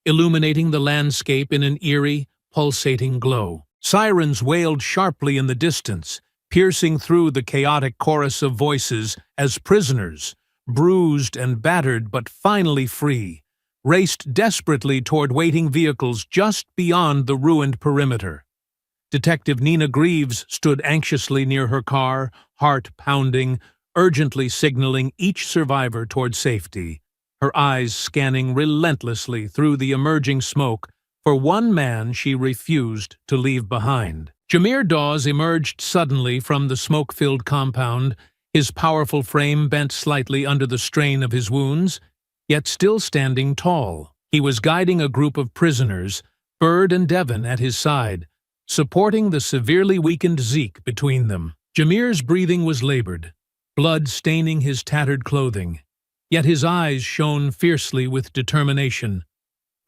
illuminating the landscape in an eerie, pulsating glow. Sirens wailed sharply in the distance, piercing through the chaotic chorus of voices as prisoners, bruised and battered but finally free, raced desperately toward waiting vehicles just beyond the ruined perimeter. Detective Nina Greaves stood anxiously near her car, heart pounding, urgently signaling each survivor toward safety, her eyes scanning relentlessly through the emerging smoke for one man she refused to leave behind. Jameer Dawes emerged suddenly from the smoke-filled compound, his powerful frame bent slightly under the strain of his wounds, yet still standing tall. He was guiding a group of prisoners, Bird and Devon at his side, supporting the severely weakened Zeke between them. Jameer's breathing was labored, blood staining his tattered clothing, yet his eyes shone fiercely with determination,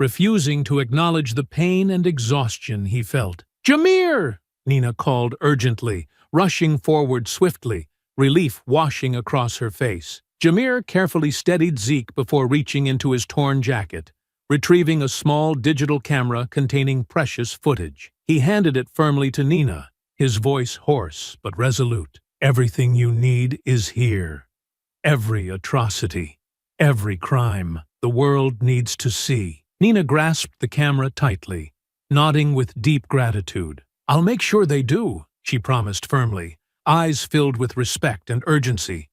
refusing to acknowledge the pain and exhaustion he felt. "Jameer!" Nina called urgently, rushing forward swiftly, relief washing across her face. Jameer carefully steadied Zeke before reaching into his torn jacket, retrieving a small digital camera containing precious footage. He handed it firmly to Nina, his voice hoarse but resolute. "Everything you need is here. Every atrocity, every crime the world needs to see." Nina grasped the camera tightly, nodding with deep gratitude. "I'll make sure they do," she promised firmly, eyes filled with respect and urgency.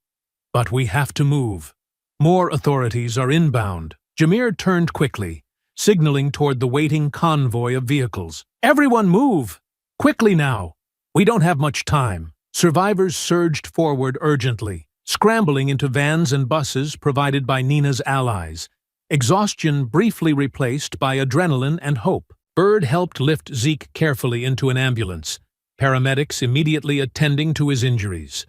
"But we have to move. More authorities are inbound." Jameer turned quickly, signaling toward the waiting convoy of vehicles. "Everyone move! Quickly now! We don't have much time." Survivors surged forward urgently, scrambling into vans and buses provided by Nina's allies, exhaustion briefly replaced by adrenaline and hope. Bird helped lift Zeke carefully into an ambulance, paramedics immediately attending to his injuries.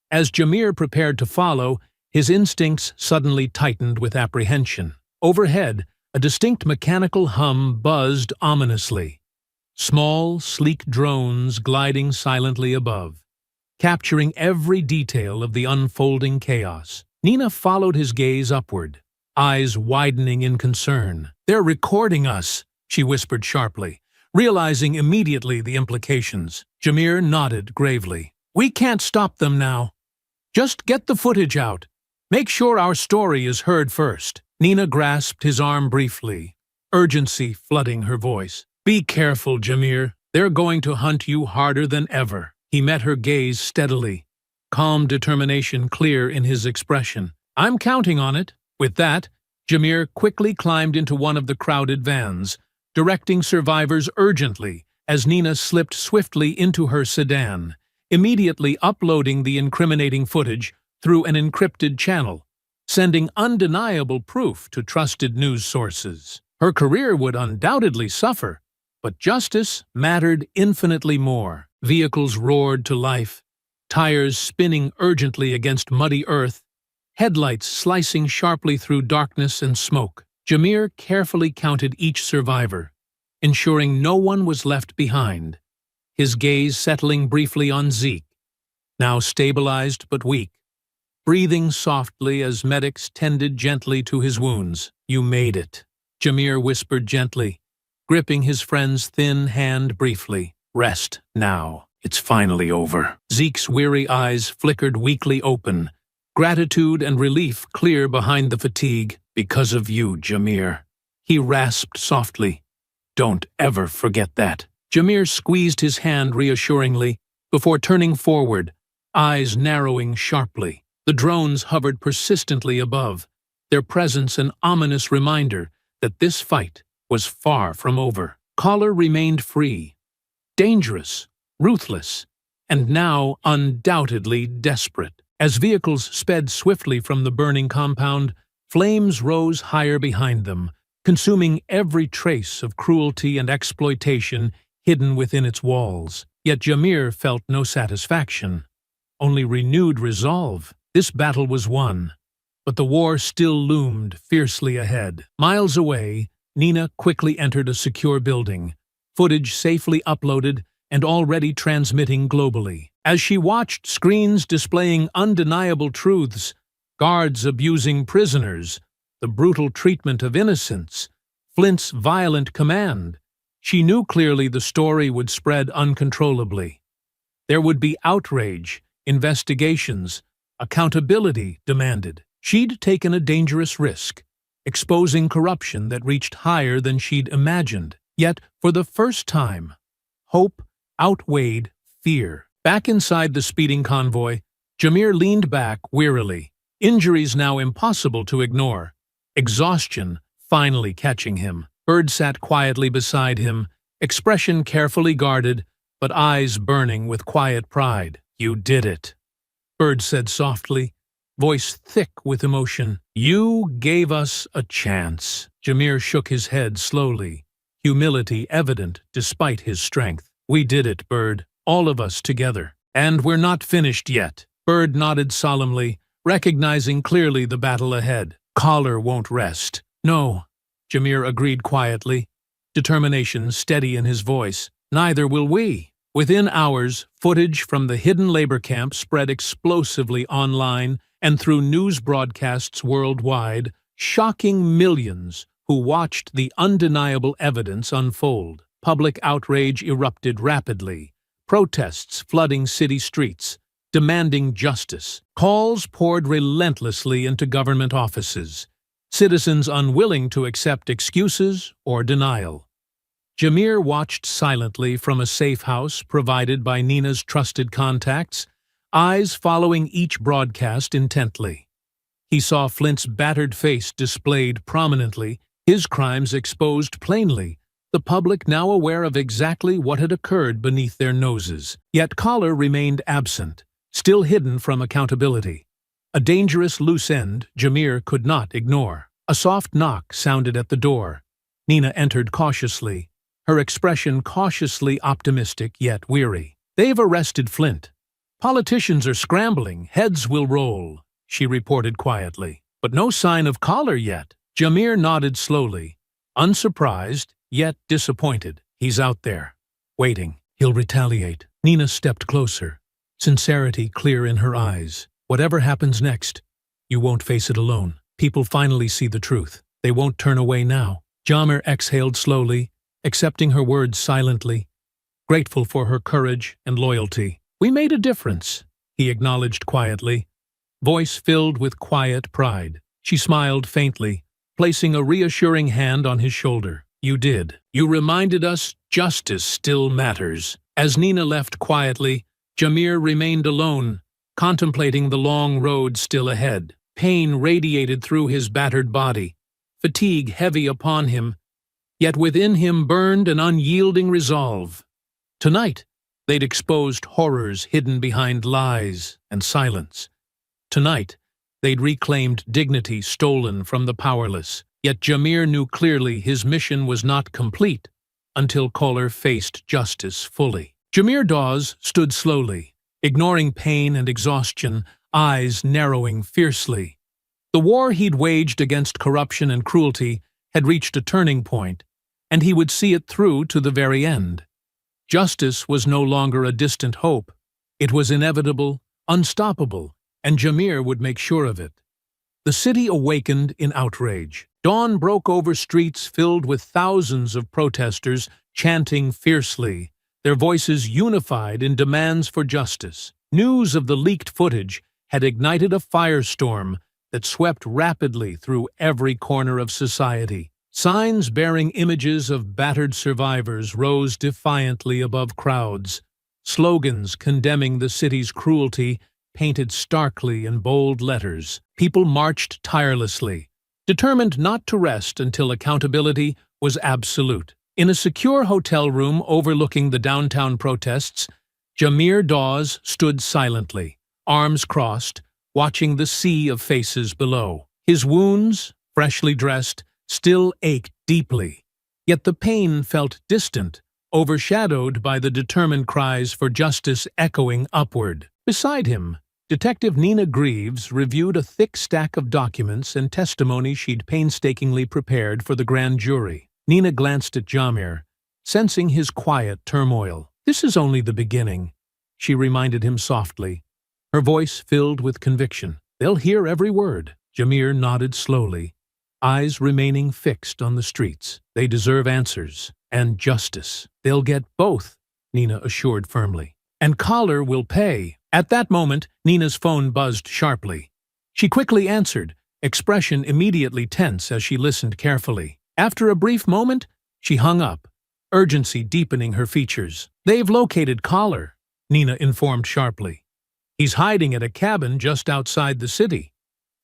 As Jameer prepared to follow, his instincts suddenly tightened with apprehension. Overhead, a distinct mechanical hum buzzed ominously. Small, sleek drones gliding silently above, capturing every detail of the unfolding chaos. Nina followed his gaze upward, eyes widening in concern. "They're recording us," she whispered sharply, realizing immediately the implications. Jameer nodded gravely. "We can't stop them now. Just get the footage out. Make sure our story is heard first." Nina grasped his arm briefly, urgency flooding her voice. "Be careful, Jameer. They're going to hunt you harder than ever." He met her gaze steadily, calm determination clear in his expression. "I'm counting on it." With that, Jameer quickly climbed into one of the crowded vans, directing survivors urgently as Nina slipped swiftly into her sedan, immediately uploading the incriminating footage through an encrypted channel, sending undeniable proof to trusted news sources. Her career would undoubtedly suffer, but justice mattered infinitely more. Vehicles roared to life, tires spinning urgently against muddy earth, headlights slicing sharply through darkness and smoke. Jameer carefully counted each survivor, ensuring no one was left behind, his gaze settling briefly on Zeke, now stabilized but weak, breathing softly as medics tended gently to his wounds. "You made it," Jameer whispered gently, gripping his friend's thin hand briefly. "Rest now. It's finally over." Zeke's weary eyes flickered weakly open, gratitude and relief clear behind the fatigue. "Because of you, Jameer," he rasped softly. "Don't ever forget that." Jameer squeezed his hand reassuringly before turning forward, eyes narrowing sharply. The drones hovered persistently above, their presence an ominous reminder that this fight was far from over. Collar remained free, dangerous, ruthless, and now undoubtedly desperate. As vehicles sped swiftly from the burning compound, flames rose higher behind them, consuming every trace of cruelty and exploitation hidden within its walls. Yet Jameer felt no satisfaction, only renewed resolve. This battle was won, but the war still loomed fiercely ahead. Miles away, Nina quickly entered a secure building, footage safely uploaded and already transmitting globally. As she watched screens displaying undeniable truths, guards abusing prisoners, the brutal treatment of innocents, Flint's violent command, she knew clearly the story would spread uncontrollably. There would be outrage, investigations, accountability demanded. She'd taken a dangerous risk, exposing corruption that reached higher than she'd imagined. Yet, for the first time, hope outweighed fear. Back inside the speeding convoy, Jameer leaned back wearily, injuries now impossible to ignore, exhaustion finally catching him. Bird sat quietly beside him, expression carefully guarded, but eyes burning with quiet pride. "You did it," Bird said softly, voice thick with emotion. "You gave us a chance." Jameer shook his head slowly, humility evident despite his strength. "We did it, Bird, all of us together. And we're not finished yet." Bird nodded solemnly, recognizing clearly the battle ahead. "Collar won't rest." "No," Jameer agreed quietly, determination steady in his voice. "Neither will we." Within hours, footage from the hidden labor camp spread explosively online and through news broadcasts worldwide, shocking millions who watched the undeniable evidence unfold. Public outrage erupted rapidly, protests flooding city streets, demanding justice. Calls poured relentlessly into government offices, citizens unwilling to accept excuses or denial. Jameer watched silently from a safe house provided by Nina's trusted contacts, eyes following each broadcast intently. He saw Flint's battered face displayed prominently, his crimes exposed plainly, the public now aware of exactly what had occurred beneath their noses. Yet Collar remained absent, still hidden from accountability. A dangerous loose end Jameer could not ignore. A soft knock sounded at the door. Nina entered cautiously, her expression cautiously optimistic yet weary. "They've arrested Flint. Politicians are scrambling, heads will roll," she reported quietly. "But no sign of Collar yet." Jameer nodded slowly, unsurprised, yet disappointed. "He's out there, waiting. He'll retaliate." Nina stepped closer, sincerity clear in her eyes. "Whatever happens next, you won't face it alone. People finally see the truth. They won't turn away now." Jameer exhaled slowly, accepting her words silently, grateful for her courage and loyalty. "We made a difference," he acknowledged quietly, voice filled with quiet pride. She smiled faintly, placing a reassuring hand on his shoulder. "You did. You reminded us justice still matters." As Nina left quietly, Jameer remained alone, contemplating the long road still ahead. Pain radiated through his battered body, fatigue heavy upon him, yet within him burned an unyielding resolve. Tonight, they'd exposed horrors hidden behind lies and silence. Tonight, they'd reclaimed dignity stolen from the powerless. Yet Jameer knew clearly his mission was not complete until Collar faced justice fully. Jameer Dawes stood slowly, ignoring pain and exhaustion, eyes narrowing fiercely. The war he'd waged against corruption and cruelty had reached a turning point, and he would see it through to the very end. Justice was no longer a distant hope. It was inevitable, unstoppable, and Jameer would make sure of it. The city awakened in outrage. Dawn broke over streets filled with thousands of protesters chanting fiercely, their voices unified in demands for justice. News of the leaked footage had ignited a firestorm that swept rapidly through every corner of society. Signs bearing images of battered survivors rose defiantly above crowds. Slogans condemning the city's cruelty painted starkly in bold letters. People marched tirelessly, determined not to rest until accountability was absolute. In a secure hotel room overlooking the downtown protests, Jameer Dawes stood silently, arms crossed, watching the sea of faces below. His wounds, freshly dressed, still ached deeply, yet the pain felt distant, overshadowed by the determined cries for justice echoing upward. Beside him, Detective Nina Greaves reviewed a thick stack of documents and testimony she'd painstakingly prepared for the grand jury. Nina glanced at Jameer, sensing his quiet turmoil. "This is only the beginning," she reminded him softly, her voice filled with conviction. "They'll hear every word." Jameer nodded slowly, eyes remaining fixed on the streets. "They deserve answers and justice." "They'll get both," Nina assured firmly. "And Collar will pay." At that moment, Nina's phone buzzed sharply. She quickly answered, expression immediately tense as she listened carefully. After a brief moment, she hung up, urgency deepening her features. "They've located Collar," Nina informed sharply. "He's hiding at a cabin just outside the city.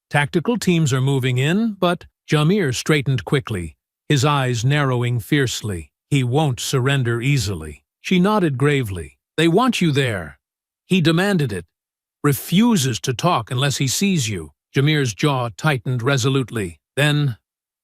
Tactical teams are moving in, but..." Jameer straightened quickly, his eyes narrowing fiercely. "He won't surrender easily." She nodded gravely. "They want you there. He demanded it. Refuses to talk unless he sees you." Jameer's jaw tightened resolutely. "Then,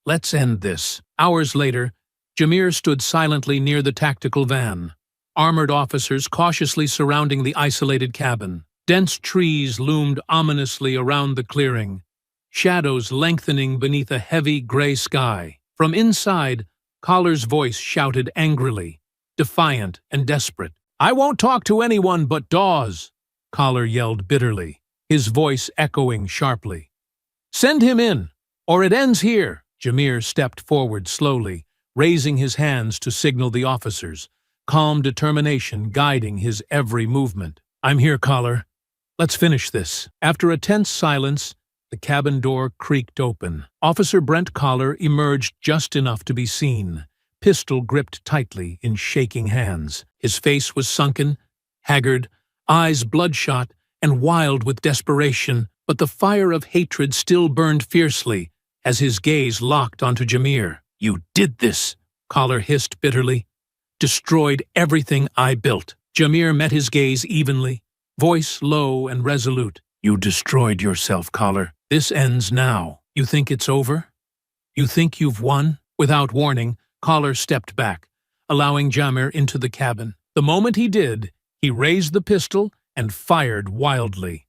let's end this." Hours later, Jameer stood silently near the tactical van, armored officers cautiously surrounding the isolated cabin. Dense trees loomed ominously around the clearing, shadows lengthening beneath a heavy gray sky. From inside, Collar's voice shouted angrily, defiant and desperate. "I won't talk to anyone but Dawes," Collar yelled bitterly, his voice echoing sharply. "Send him in, or it ends here." Jameer stepped forward slowly, raising his hands to signal the officers, calm determination guiding his every movement. "I'm here, Collar. Let's finish this." After a tense silence, the cabin door creaked open. Officer Brent Collar emerged just enough to be seen, pistol gripped tightly in shaking hands. His face was sunken, haggard, eyes bloodshot, and wild with desperation, but the fire of hatred still burned fiercely as his gaze locked onto Jameer. "You did this," Collar hissed bitterly. "Destroyed everything I built." Jameer met his gaze evenly, voice low and resolute. "You destroyed yourself, Collar. This ends now. You think it's over? You think you've won?" Without warning, Collar stepped back, allowing Jameer into the cabin. The moment he did, he raised the pistol and fired wildly.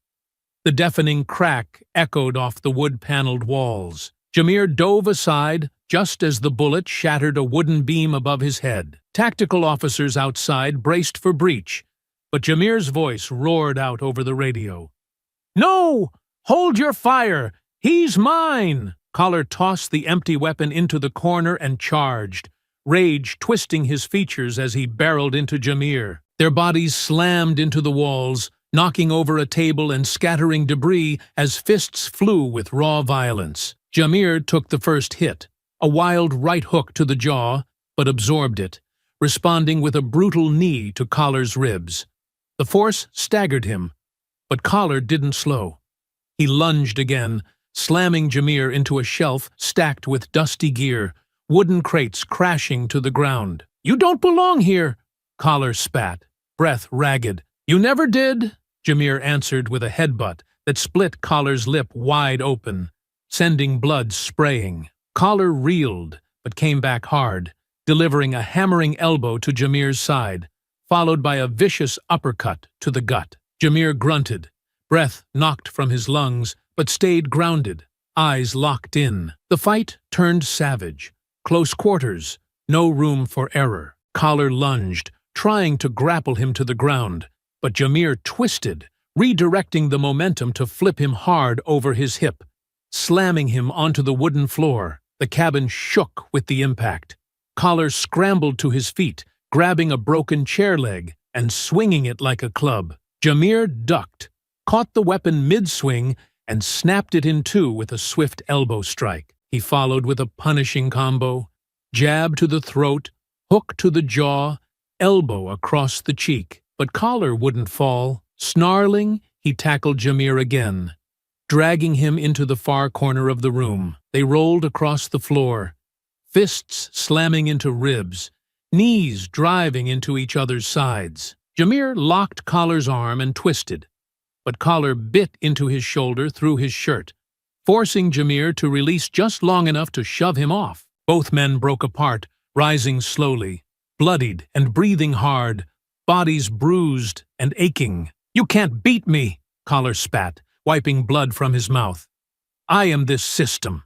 The deafening crack echoed off the wood-paneled walls. Jameer dove aside just as the bullet shattered a wooden beam above his head. Tactical officers outside braced for breach, but Jameer's voice roared out over the radio. "No! Hold your fire! He's mine!" Collar tossed the empty weapon into the corner and charged, rage twisting his features as he barreled into Jameer. Their bodies slammed into the walls, knocking over a table and scattering debris as fists flew with raw violence. Jameer took the first hit, a wild right hook to the jaw, but absorbed it, responding with a brutal knee to Collar's ribs. The force staggered him, but Collar didn't slow. He lunged again, slamming Jameer into a shelf stacked with dusty gear, wooden crates crashing to the ground. "You don't belong here," Collar spat, breath ragged. "You never did," Jameer answered with a headbutt that split Collar's lip wide open, sending blood spraying. Collar reeled, but came back hard, delivering a hammering elbow to Jameer's side, followed by a vicious uppercut to the gut. Jameer grunted, breath knocked from his lungs, but stayed grounded, eyes locked in. The fight turned savage. Close quarters, no room for error. Collar lunged, trying to grapple him to the ground, but Jameer twisted, redirecting the momentum to flip him hard over his hip, slamming him onto the wooden floor. The cabin shook with the impact. Collar scrambled to his feet, grabbing a broken chair leg and swinging it like a club. Jameer ducked, caught the weapon mid-swing, and snapped it in two with a swift elbow strike. He followed with a punishing combo: jab to the throat, hook to the jaw, elbow across the cheek. But Collar wouldn't fall. Snarling, he tackled Jameer again, dragging him into the far corner of the room. They rolled across the floor, fists slamming into ribs, knees driving into each other's sides. Jameer locked Collar's arm and twisted, but Collar bit into his shoulder through his shirt, forcing Jameer to release just long enough to shove him off. Both men broke apart, rising slowly, bloodied and breathing hard, bodies bruised and aching. "You can't beat me," Collar spat, wiping blood from his mouth. "I am this system."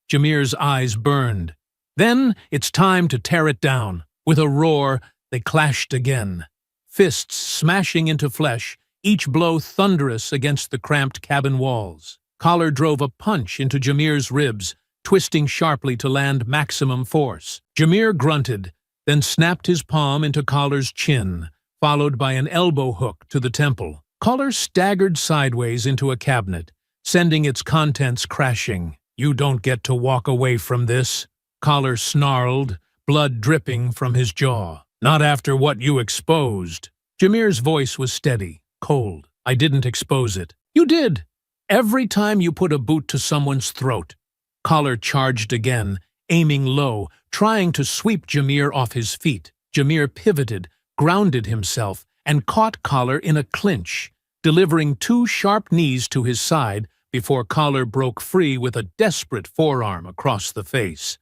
Jameer's eyes burned. "Then it's time to tear it down." With a roar, they clashed again, fists smashing into flesh, each blow thunderous against the cramped cabin walls. Collar drove a punch into Jameer's ribs, twisting sharply to land maximum force. Jameer grunted, then snapped his palm into Collar's chin, followed by an elbow hook to the temple. Collar staggered sideways into a cabinet, sending its contents crashing. "You don't get to walk away from this," Collar snarled, blood dripping from his jaw. "Not after what you exposed." Jameer's voice was steady, cold. "I didn't expose it." "You did. Every time you put a boot to someone's throat." Collar charged again, aiming low, trying to sweep Jameer off his feet. Jameer pivoted, grounded himself, and caught Collar in a clinch, delivering two sharp knees to his side before Collar broke free with a desperate forearm across the face.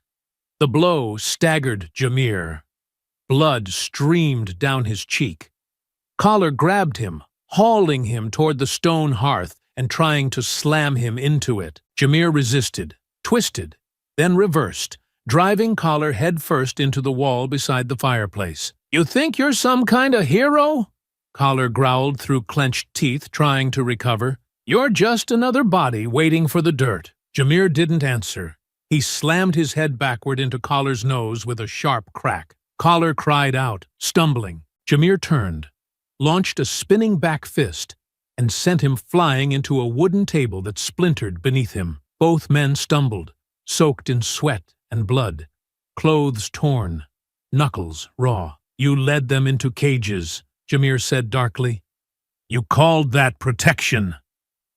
The blow staggered Jameer. Blood streamed down his cheek. Collar grabbed him, hauling him toward the stone hearth and trying to slam him into it. Jameer resisted, twisted, then reversed, driving Collar headfirst into the wall beside the fireplace. "You think you're some kind of hero?" Collar growled through clenched teeth, trying to recover. "You're just another body waiting for the dirt." Jameer didn't answer. He slammed his head backward into Collar's nose with a sharp crack. Collar cried out, stumbling. Jameer turned, launched a spinning back fist, and sent him flying into a wooden table that splintered beneath him. Both men stumbled, soaked in sweat and blood, clothes torn, knuckles raw. "You led them into cages," Jameer said darkly. You called that protection?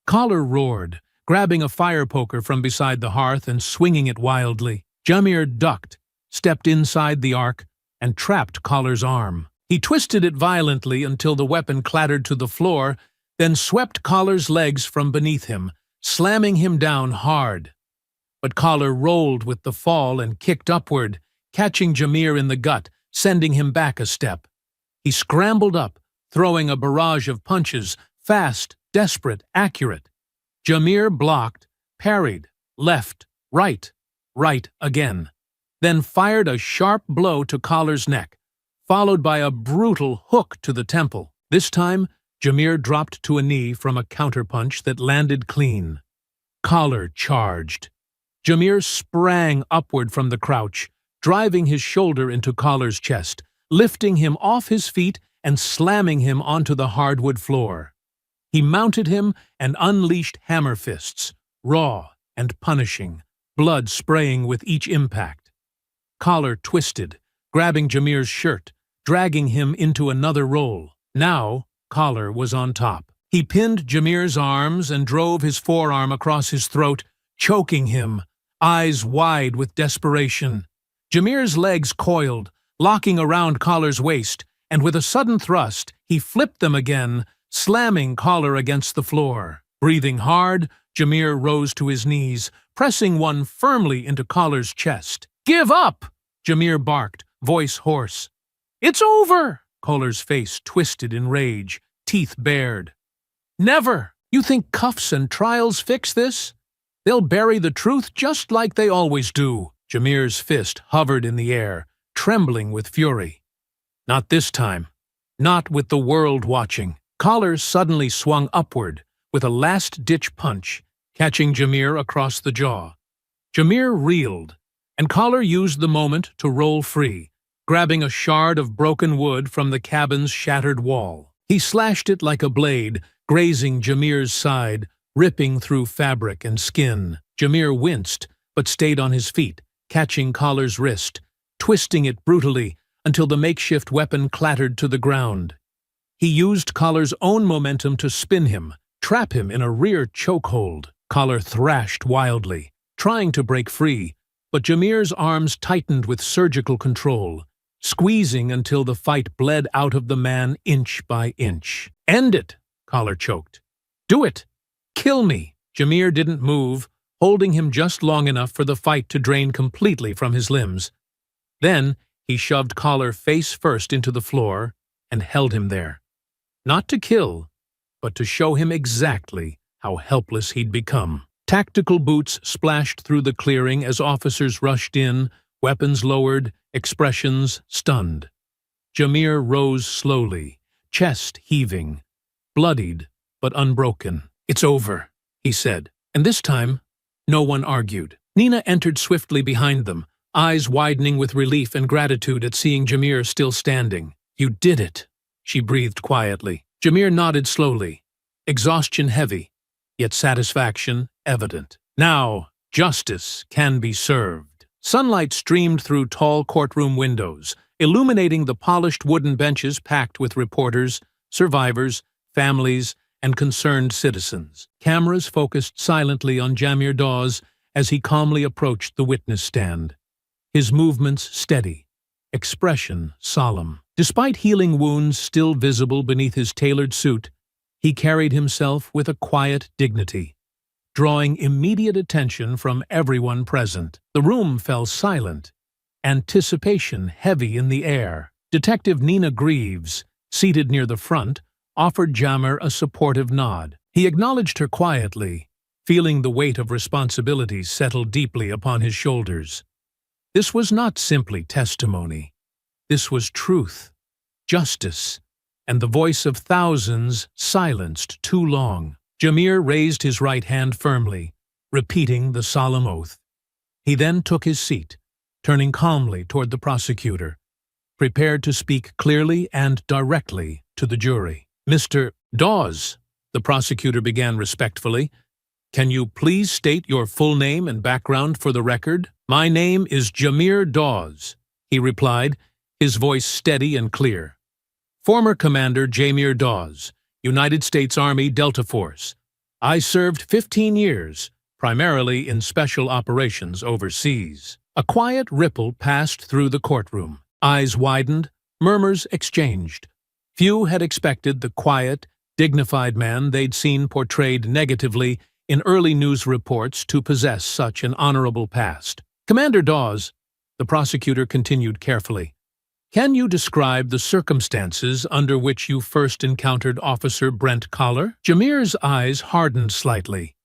Collar roared, grabbing a fire poker from beside the hearth and swinging it wildly. Jamir ducked, stepped inside the arc, and trapped Collar's arm. He twisted it violently until the weapon clattered to the floor, then swept Collar's legs from beneath him, slamming him down hard. But Collar rolled with the fall and kicked upward, catching Jamir in the gut, sending him back a step. He scrambled up, throwing a barrage of punches, fast, desperate, accurate. Jamir blocked, parried, left, right again, then fired a sharp blow to Collar's neck, followed by a brutal hook to the temple. This time, Jamir dropped to a knee from a counterpunch that landed clean. Collar charged. Jamir sprang upward from the crouch, driving his shoulder into Collar's chest, lifting him off his feet and slamming him onto the hardwood floor. He mounted him and unleashed hammer fists, raw and punishing, blood spraying with each impact. Collar twisted, grabbing Jamir's shirt, dragging him into another roll. Now, Collar was on top. He pinned Jamir's arms and drove his forearm across his throat, choking him, eyes wide with desperation. Jamir's legs coiled, locking around Collar's waist, and with a sudden thrust, he flipped them again, slamming Collar against the floor. Breathing hard, Jamir rose to his knees, pressing one firmly into Collar's chest. "Give up!" Jamir barked, voice hoarse. "It's over!" Collar's face twisted in rage, teeth bared. "Never! You think cuffs and trials fix this? They'll bury the truth just like they always do." Jamir's fist hovered in the air, trembling with fury. Not this time. Not with the world watching. Collar suddenly swung upward, with a last-ditch punch, catching Jamir across the jaw. Jamir reeled, and Collar used the moment to roll free, grabbing a shard of broken wood from the cabin's shattered wall. He slashed it like a blade, grazing Jamir's side, ripping through fabric and skin. Jamir winced, but stayed on his feet, catching Collar's wrist, twisting it brutally until the makeshift weapon clattered to the ground. He used Collar's own momentum to spin him, trap him in a rear chokehold. Collar thrashed wildly, trying to break free, but Jamir's arms tightened with surgical control, squeezing until the fight bled out of the man inch by inch. "End it!" Collar choked. "Do it! Kill me!" Jamir didn't move, holding him just long enough for the fight to drain completely from his limbs. Then he shoved Collar face first into the floor and held him there. Not to kill, but to show him exactly how helpless he'd become. Tactical boots splashed through the clearing as officers rushed in, weapons lowered, expressions stunned. Jamir rose slowly, chest heaving, bloodied but unbroken. "It's over," he said, and this time, no one argued. Nina entered swiftly behind them, eyes widening with relief and gratitude at seeing Jamir still standing. "You did it," she breathed quietly. Jamir nodded slowly, exhaustion heavy, yet satisfaction evident. Now, justice can be served. Sunlight streamed through tall courtroom windows, illuminating the polished wooden benches packed with reporters, survivors, families, and concerned citizens. Cameras focused silently on Jamir Dawes as he calmly approached the witness stand. His movements steady, expression solemn. Despite healing wounds still visible beneath his tailored suit, he carried himself with a quiet dignity, drawing immediate attention from everyone present. The room fell silent, anticipation heavy in the air. Detective Nina Greaves, seated near the front, offered Jamir a supportive nod. He acknowledged her quietly, feeling the weight of responsibility settle deeply upon his shoulders. This was not simply testimony. This was truth, justice, and the voice of thousands silenced too long. Jamir raised his right hand firmly, repeating the solemn oath. He then took his seat, turning calmly toward the prosecutor, prepared to speak clearly and directly to the jury. "Mr. Dawes," the prosecutor began respectfully, "can you please state your full name and background for the record?" "My name is Jamir Dawes," he replied, his voice steady and clear. "Former Commander Jamir Dawes, United States Army Delta Force. I served 15 years, primarily in special operations overseas. A quiet ripple passed through the courtroom. Eyes widened, murmurs exchanged. Few had expected the quiet, dignified man they'd seen portrayed negatively in early news reports to possess such an honorable past. Commander Dawes, the prosecutor continued carefully, can you describe the circumstances under which you first encountered Officer Brent Collar? Jameer's eyes hardened slightly,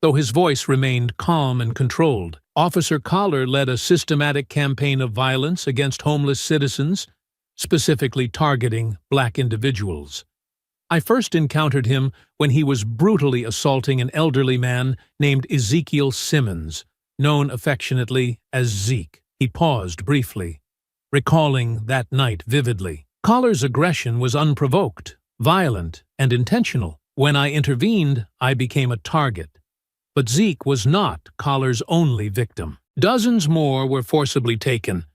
though his voice remained calm and controlled. Officer Collar led a systematic campaign of violence against homeless citizens, specifically targeting black individuals. I first encountered him when he was brutally assaulting an elderly man named Ezekiel Simmons, known affectionately as Zeke. He paused briefly, recalling that night vividly. Collar's aggression was unprovoked, violent, and intentional. When I intervened, I became a target. But Zeke was not Collar's only victim. Dozens more were forcibly taken,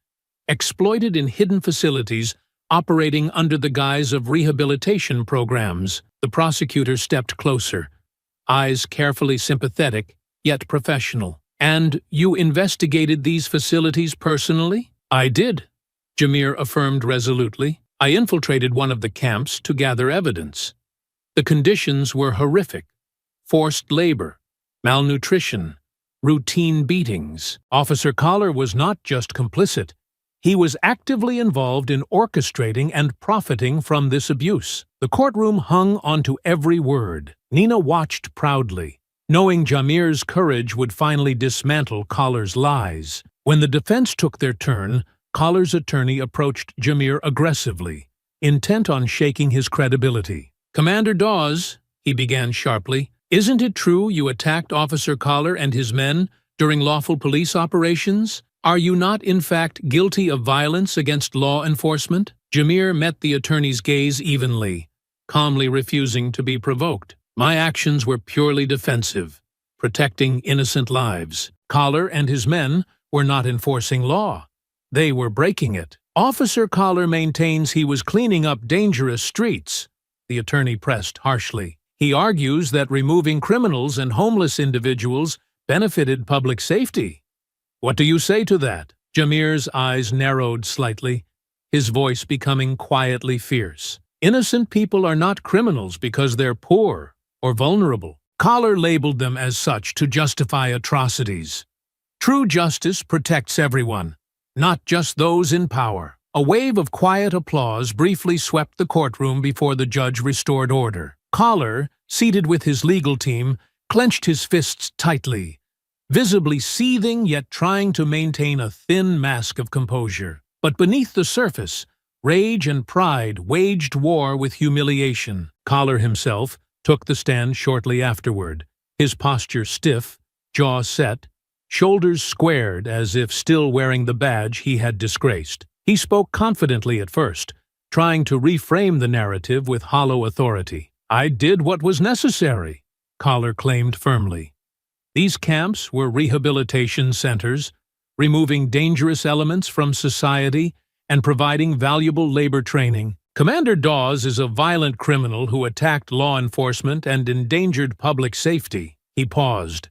exploited in hidden facilities operating under the guise of rehabilitation programs. The prosecutor stepped closer, eyes carefully sympathetic, yet professional. And you investigated these facilities personally? I did, Jameer affirmed resolutely. I infiltrated one of the camps to gather evidence. The conditions were horrific. Forced labor, malnutrition, routine beatings. Officer Collar was not just complicit. He was actively involved in orchestrating and profiting from this abuse. The courtroom hung onto every word. Nina watched proudly, knowing Jameer's courage would finally dismantle Collar's lies. When the defense took their turn, Collar's attorney approached Jameer aggressively, intent on shaking his credibility. Commander Dawes, he began sharply, isn't it true you attacked Officer Collar and his men during lawful police operations? Are you not, in fact, guilty of violence against law enforcement? Jameer met the attorney's gaze evenly, calmly refusing to be provoked. My actions were purely defensive, protecting innocent lives. Collar and his men were not enforcing law. They were breaking it. Officer Collar maintains he was cleaning up dangerous streets, the attorney pressed harshly. He argues that removing criminals and homeless individuals benefited public safety. What do you say to that? Jameer's eyes narrowed slightly, his voice becoming quietly fierce. Innocent people are not criminals because they're poor or vulnerable. Collar labeled them as such to justify atrocities. True justice protects everyone, not just those in power. A wave of quiet applause briefly swept the courtroom before the judge restored order. Collar, seated with his legal team, clenched his fists tightly, visibly seething yet trying to maintain a thin mask of composure. But beneath the surface, rage and pride waged war with humiliation. Collar himself took the stand shortly afterward, his posture stiff, jaw set, shoulders squared as if still wearing the badge he had disgraced. He spoke confidently at first, trying to reframe the narrative with hollow authority. I did what was necessary, Collar claimed firmly. These camps were rehabilitation centers, removing dangerous elements from society and providing valuable labor training. Commander Dawes is a violent criminal who attacked law enforcement and endangered public safety. He paused,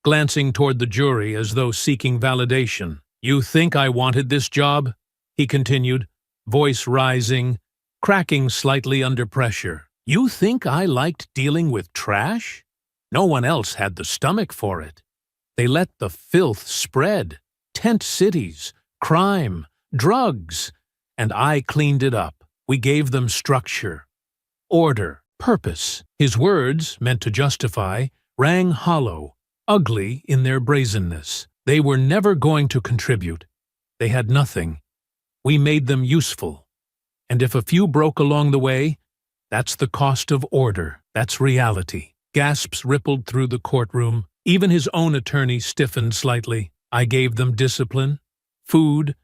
glancing toward the jury as though seeking validation. You think I wanted this job? He continued, voice rising, cracking slightly under pressure. You think I liked dealing with trash? No one else had the stomach for it. They let the filth spread. Tent cities, crime, drugs, and I cleaned it up. We gave them structure, order, purpose. His words, meant to justify, rang hollow, ugly in their brazenness. They were never going to contribute. They had nothing. We made them useful. And if a few broke along the way, that's the cost of order. That's reality. Gasps rippled through the courtroom. Even his own attorney stiffened slightly. I gave them discipline, food,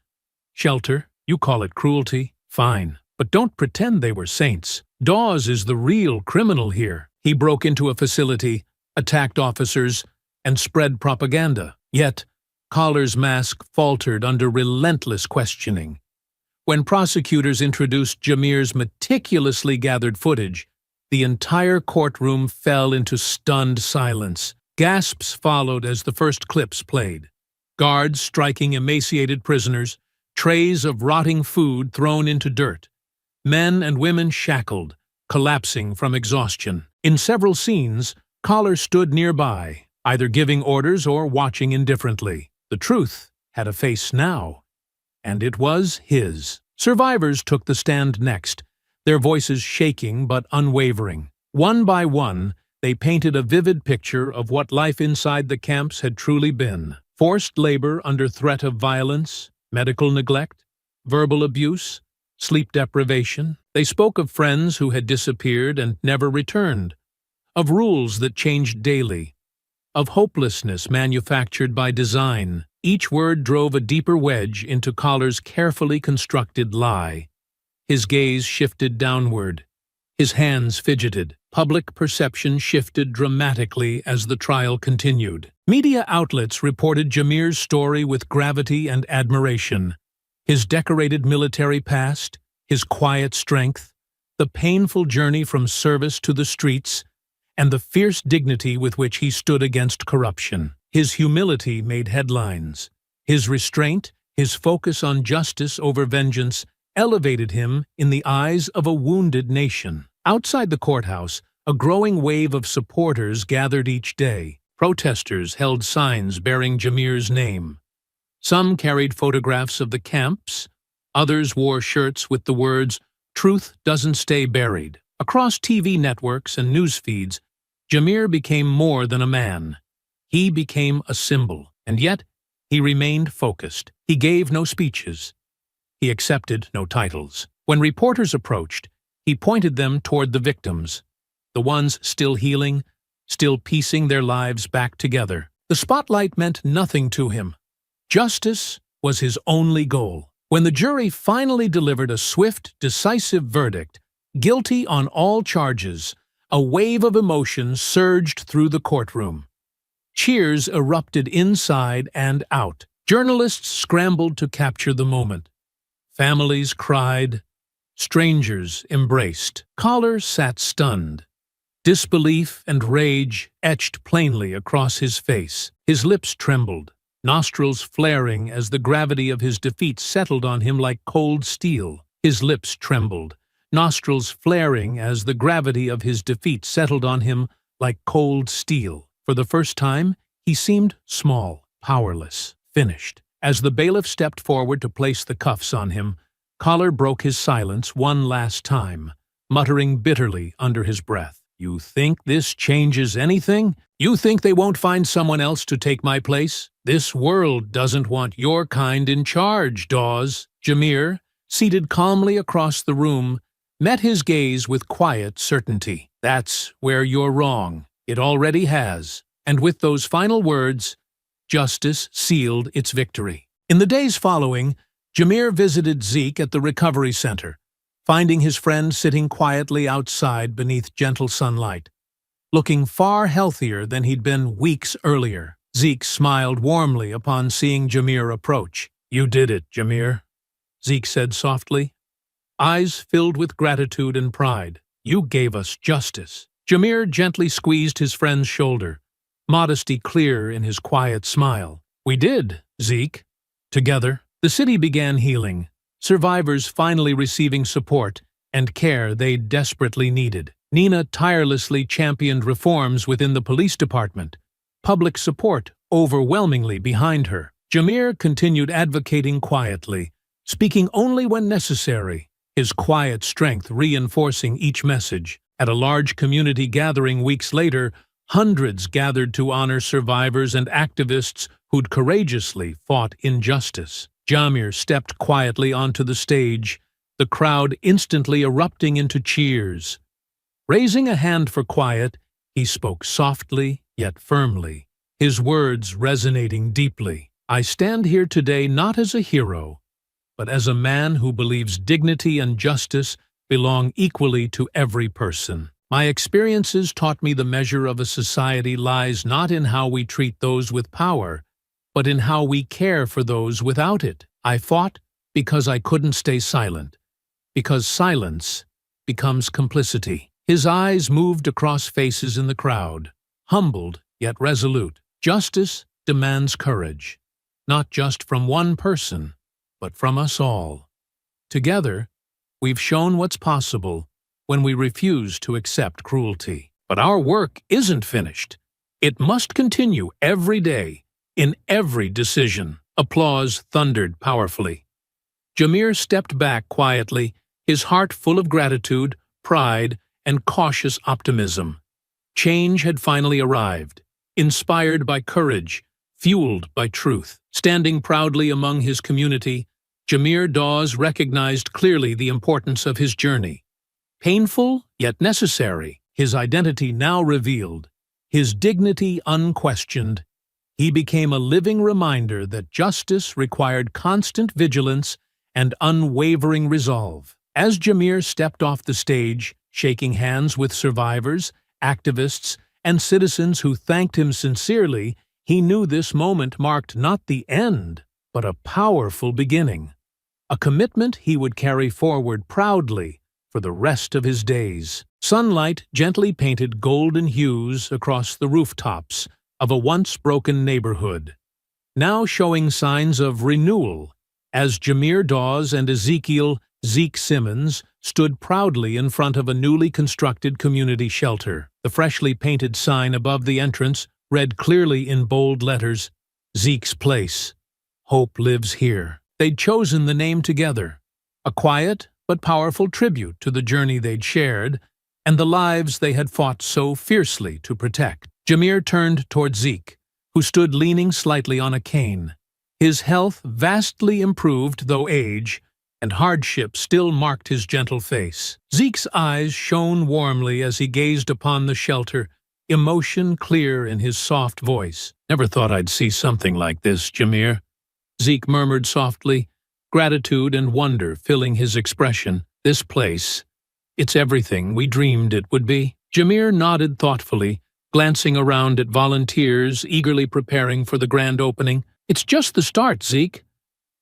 shelter. You call it cruelty. Fine. But don't pretend they were saints. Dawes is the real criminal here. He broke into a facility, attacked officers, and spread propaganda. Yet, Collar's mask faltered under relentless questioning. When prosecutors introduced Jameer's meticulously gathered footage, The entire courtroom fell into stunned silence. Gasps followed as the first clips played. Guards striking emaciated prisoners, trays of rotting food thrown into dirt. Men and women shackled, collapsing from exhaustion. In several scenes, Collar stood nearby, either giving orders or watching indifferently. The truth had a face now, and it was his. Survivors took the stand next, their voices shaking but unwavering. One by one, they painted a vivid picture of what life inside the camps had truly been. Forced labor under threat of violence, medical neglect, verbal abuse, sleep deprivation. They spoke of friends who had disappeared and never returned, of rules that changed daily, of hopelessness manufactured by design. Each word drove a deeper wedge into Collar's carefully constructed lie. His gaze shifted downward. His hands fidgeted. Public perception shifted dramatically as the trial continued. Media outlets reported Jameer's story with gravity and admiration. His decorated military past, his quiet strength, the painful journey from service to the streets, and the fierce dignity with which he stood against corruption. His humility made headlines. His restraint, his focus on justice over vengeance, elevated him in the eyes of a wounded nation. Outside the courthouse, a growing wave of supporters gathered each day. Protesters held signs bearing Jameer's name. Some carried photographs of the camps, others wore shirts with the words, "Truth doesn't stay buried." Across TV networks and news feeds, Jameer became more than a man. He became a symbol, and yet he remained focused. He gave no speeches. He accepted no titles. When reporters approached, he pointed them toward the victims, the ones still healing, still piecing their lives back together. The spotlight meant nothing to him. Justice was his only goal. When the jury finally delivered a swift, decisive verdict, guilty on all charges, a wave of emotion surged through the courtroom. Cheers erupted inside and out. Journalists scrambled to capture the moment. Families cried. Strangers embraced. Collar sat stunned. Disbelief and rage etched plainly across his face. His lips trembled, nostrils flaring as the gravity of his defeat settled on him like cold steel. His lips trembled, nostrils flaring as the gravity of his defeat settled on him like cold steel. For the first time, he seemed small, powerless, finished. As the bailiff stepped forward to place the cuffs on him, Collar broke his silence one last time, muttering bitterly under his breath. "You think this changes anything? You think they won't find someone else to take my place? This world doesn't want your kind in charge, Dawes." Jameer, seated calmly across the room, met his gaze with quiet certainty. "That's where you're wrong. It already has." And with those final words, justice sealed its victory. In the days following, Jameer visited Zeke at the recovery center, finding his friend sitting quietly outside beneath gentle sunlight, looking far healthier than he'd been weeks earlier. Zeke smiled warmly upon seeing Jameer approach. "You did it, Jameer," Zeke said softly, eyes filled with gratitude and pride. "You gave us justice." Jameer gently squeezed his friend's shoulder, modesty clear in his quiet smile. "We did, Zeke." Together, the city began healing, survivors finally receiving support and care they desperately needed. Nina tirelessly championed reforms within the police department, public support overwhelmingly behind her. Jameer continued advocating quietly, speaking only when necessary, his quiet strength reinforcing each message. At a large community gathering weeks later, hundreds gathered to honor survivors and activists who'd courageously fought injustice. Jameer stepped quietly onto the stage, the crowd instantly erupting into cheers. Raising a hand for quiet, he spoke softly yet firmly, his words resonating deeply. "I stand here today not as a hero, but as a man who believes dignity and justice belong equally to every person. My experiences taught me the measure of a society lies not in how we treat those with power, but in how we care for those without it. I fought because I couldn't stay silent, because silence becomes complicity." His eyes moved across faces in the crowd, humbled yet resolute. Justice demands courage, not just from one person, but from us all. Together, we've shown what's possible when we refuse to accept cruelty. But our work isn't finished. It must continue every day, in every decision. Applause thundered powerfully. Jameer stepped back quietly, his heart full of gratitude, pride, and cautious optimism. Change had finally arrived, inspired by courage, fueled by truth. Standing proudly among his community, Jameer Dawes recognized clearly the importance of his journey. Painful, yet necessary, his identity now revealed, his dignity unquestioned, he became a living reminder that justice required constant vigilance and unwavering resolve. As Jameer stepped off the stage, shaking hands with survivors, activists, and citizens who thanked him sincerely, he knew this moment marked not the end, but a powerful beginning. A commitment he would carry forward proudly for the rest of his days. Sunlight gently painted golden hues across the rooftops of a once-broken neighborhood, now showing signs of renewal as Jameer Dawes and Ezekiel "Zeke" Simmons stood proudly in front of a newly constructed community shelter. The freshly painted sign above the entrance read clearly in bold letters, "Zeke's Place. Hope lives here." They'd chosen the name together, a quiet but powerful tribute to the journey they'd shared and the lives they had fought so fiercely to protect. Jameer turned toward Zeke, who stood leaning slightly on a cane. His health vastly improved, though age and hardship still marked his gentle face. Zeke's eyes shone warmly as he gazed upon the shelter, emotion clear in his soft voice. "Never thought I'd see something like this, Jameer," Zeke murmured softly, gratitude and wonder filling his expression. "This place, it's everything we dreamed it would be." Jameer nodded thoughtfully, glancing around at volunteers eagerly preparing for the grand opening. "It's just the start, Zeke.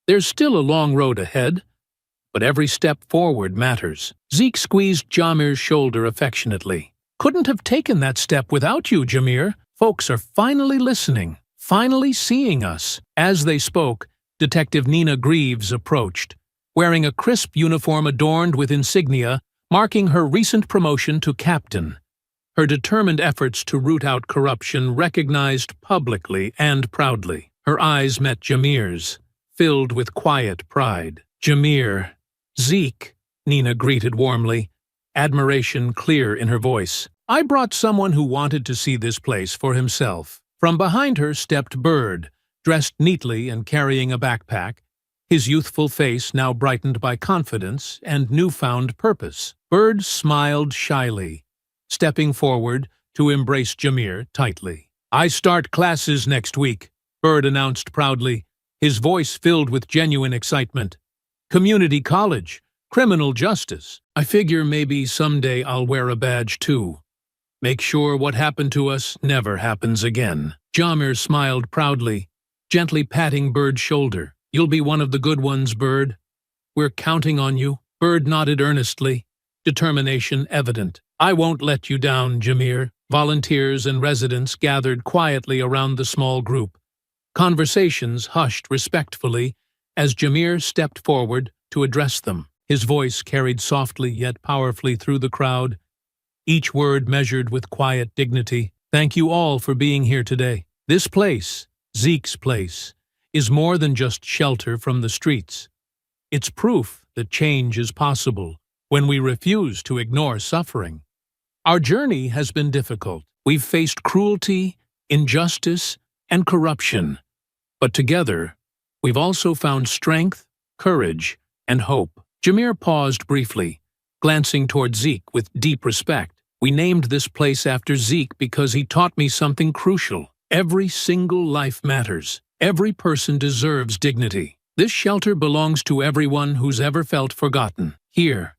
There's still a long road ahead, but every step forward matters." Zeke squeezed Jameer's shoulder affectionately. "Couldn't have taken that step without you, Jameer. Folks are finally listening, finally seeing us." As they spoke, Detective Nina Greaves approached, wearing a crisp uniform adorned with insignia marking her recent promotion to captain. Her determined efforts to root out corruption recognized publicly and proudly. Her eyes met Jameer's, filled with quiet pride. "Jameer, Zeke," Nina greeted warmly, admiration clear in her voice. "I brought someone who wanted to see this place for himself." From behind her stepped Bird, dressed neatly and carrying a backpack, his youthful face now brightened by confidence and newfound purpose. Bird smiled shyly, stepping forward to embrace Jameer tightly. "I start classes next week," Bird announced proudly, his voice filled with genuine excitement. "Community college, criminal justice. I figure maybe someday I'll wear a badge too. Make sure what happened to us never happens again." Jameer smiled proudly, gently patting Bird's shoulder. "You'll be one of the good ones, Bird. We're counting on you." Bird nodded earnestly, determination evident. "I won't let you down, Jameer." Volunteers and residents gathered quietly around the small group. Conversations hushed respectfully as Jameer stepped forward to address them. His voice carried softly yet powerfully through the crowd, each word measured with quiet dignity. "Thank you all for being here today. This place, Zeke's Place, is more than just shelter from the streets. It's proof that change is possible when we refuse to ignore suffering. Our journey has been difficult. We've faced cruelty, injustice, and corruption. But together, we've also found strength, courage, and hope." Jameer paused briefly, glancing toward Zeke with deep respect. "We named this place after Zeke because he taught me something crucial. Every single life matters. Every person deserves dignity. This shelter belongs to everyone who's ever felt forgotten. Here,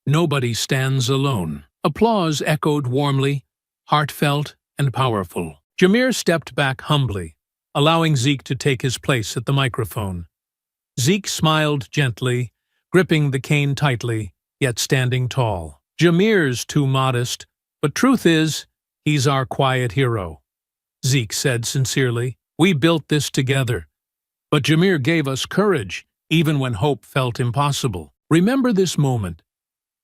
nobody stands alone." Applause echoed warmly, heartfelt and powerful. Jameer stepped back humbly, allowing Zeke to take his place at the microphone. Zeke smiled gently, gripping the cane tightly, yet standing tall. Jameer's too modest, but truth is, he's our quiet hero," Zeke said sincerely. "We built this together. But Jameer gave us courage, even when hope felt impossible. Remember this moment,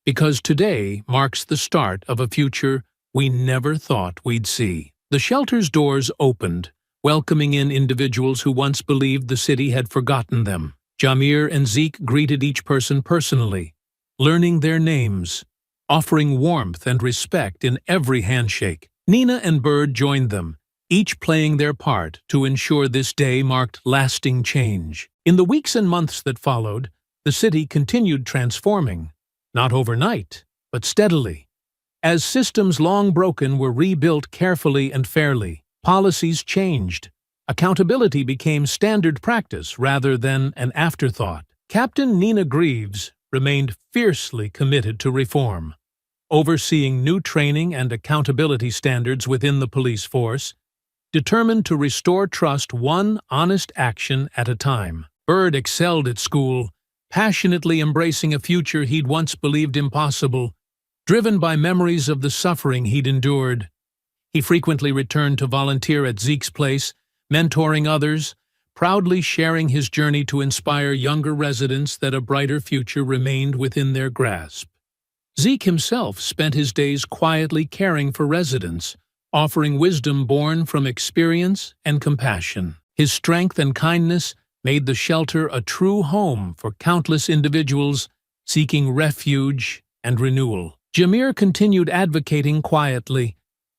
because today marks the start of a future we never thought we'd see." The shelter's doors opened, welcoming in individuals who once believed the city had forgotten them. Jameer and Zeke greeted each person personally, learning their names, offering warmth and respect in every handshake. Nina and Bird joined them, each playing their part to ensure this day marked lasting change. In the weeks and months that followed, the city continued transforming, not overnight, but steadily. As systems long broken were rebuilt carefully and fairly, policies changed. Accountability became standard practice rather than an afterthought. Captain Nina Greaves remained fiercely committed to reform, overseeing new training and accountability standards within the police force, determined to restore trust one honest action at a time. Bird excelled at school, passionately embracing a future he'd once believed impossible. Driven by memories of the suffering he'd endured, he frequently returned to volunteer at Zeke's place, mentoring others, proudly sharing his journey to inspire younger residents that a brighter future remained within their grasp. Zeke himself spent his days quietly caring for residents, offering wisdom born from experience and compassion. His strength and kindness made the shelter a true home for countless individuals seeking refuge and renewal. Jameer continued advocating quietly,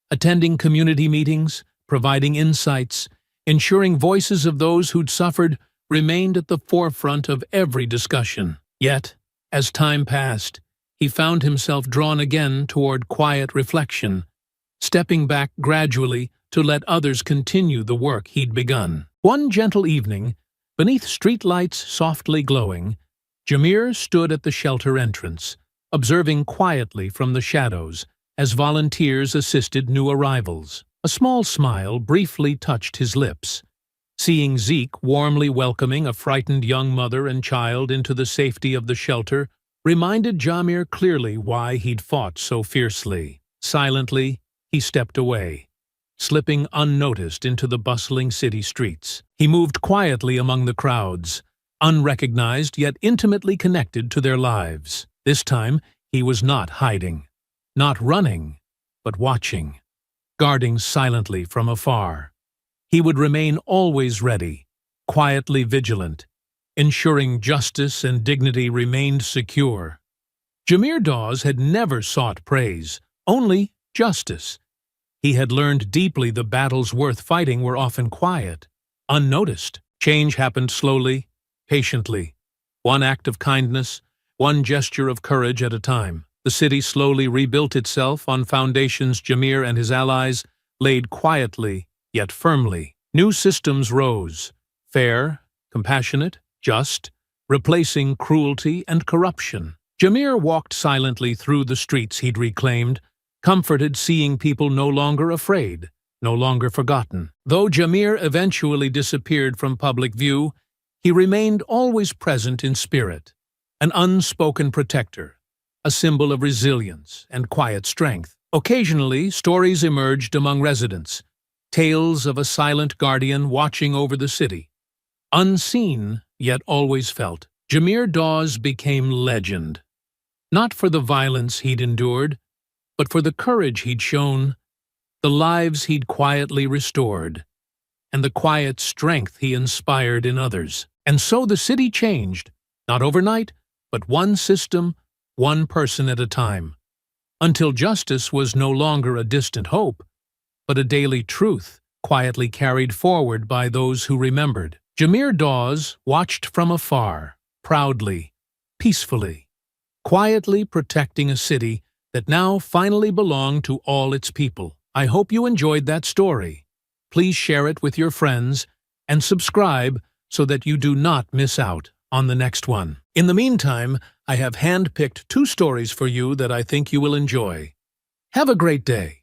attending community meetings, providing insights, ensuring voices of those who'd suffered remained at the forefront of every discussion. Yet, as time passed, he found himself drawn again toward quiet reflection, stepping back gradually to let others continue the work he'd begun. One gentle evening, beneath streetlights softly glowing, Jameer stood at the shelter entrance, observing quietly from the shadows as volunteers assisted new arrivals. A small smile briefly touched his lips. Seeing Zeke warmly welcoming a frightened young mother and child into the safety of the shelter reminded Jameer clearly why he'd fought so fiercely. Silently, he stepped away, slipping unnoticed into the bustling city streets. He moved quietly among the crowds, unrecognized yet intimately connected to their lives. This time, he was not hiding, not running, but watching, guarding silently from afar. He would remain always ready, quietly vigilant, ensuring justice and dignity remained secure. Jameer Dawes had never sought praise, only justice. He had learned deeply the battles worth fighting were often quiet, unnoticed. Change happened slowly, patiently. One act of kindness, one gesture of courage at a time. The city slowly rebuilt itself on foundations Jameer and his allies laid quietly yet firmly. New systems rose, fair, compassionate, just, replacing cruelty and corruption. Jameer walked silently through the streets he'd reclaimed, comforted seeing people no longer afraid, no longer forgotten. Though Jameer eventually disappeared from public view, he remained always present in spirit, an unspoken protector, a symbol of resilience and quiet strength. Occasionally, stories emerged among residents, tales of a silent guardian watching over the city. Unseen, yet always felt, Jameer Dawes became legend, not for the violence he'd endured, but for the courage he'd shown, the lives he'd quietly restored, and the quiet strength he inspired in others. And so the city changed, not overnight, but one system, one person at a time, until justice was no longer a distant hope, but a daily truth quietly carried forward by those who remembered. Jameer Dawes watched from afar, proudly, peacefully, quietly protecting a city that now finally belonged to all its people. I hope you enjoyed that story. Please share it with your friends and subscribe so that you do not miss out on the next one. In the meantime, I have hand-picked 2 stories for you that I think you will enjoy. Have a great day.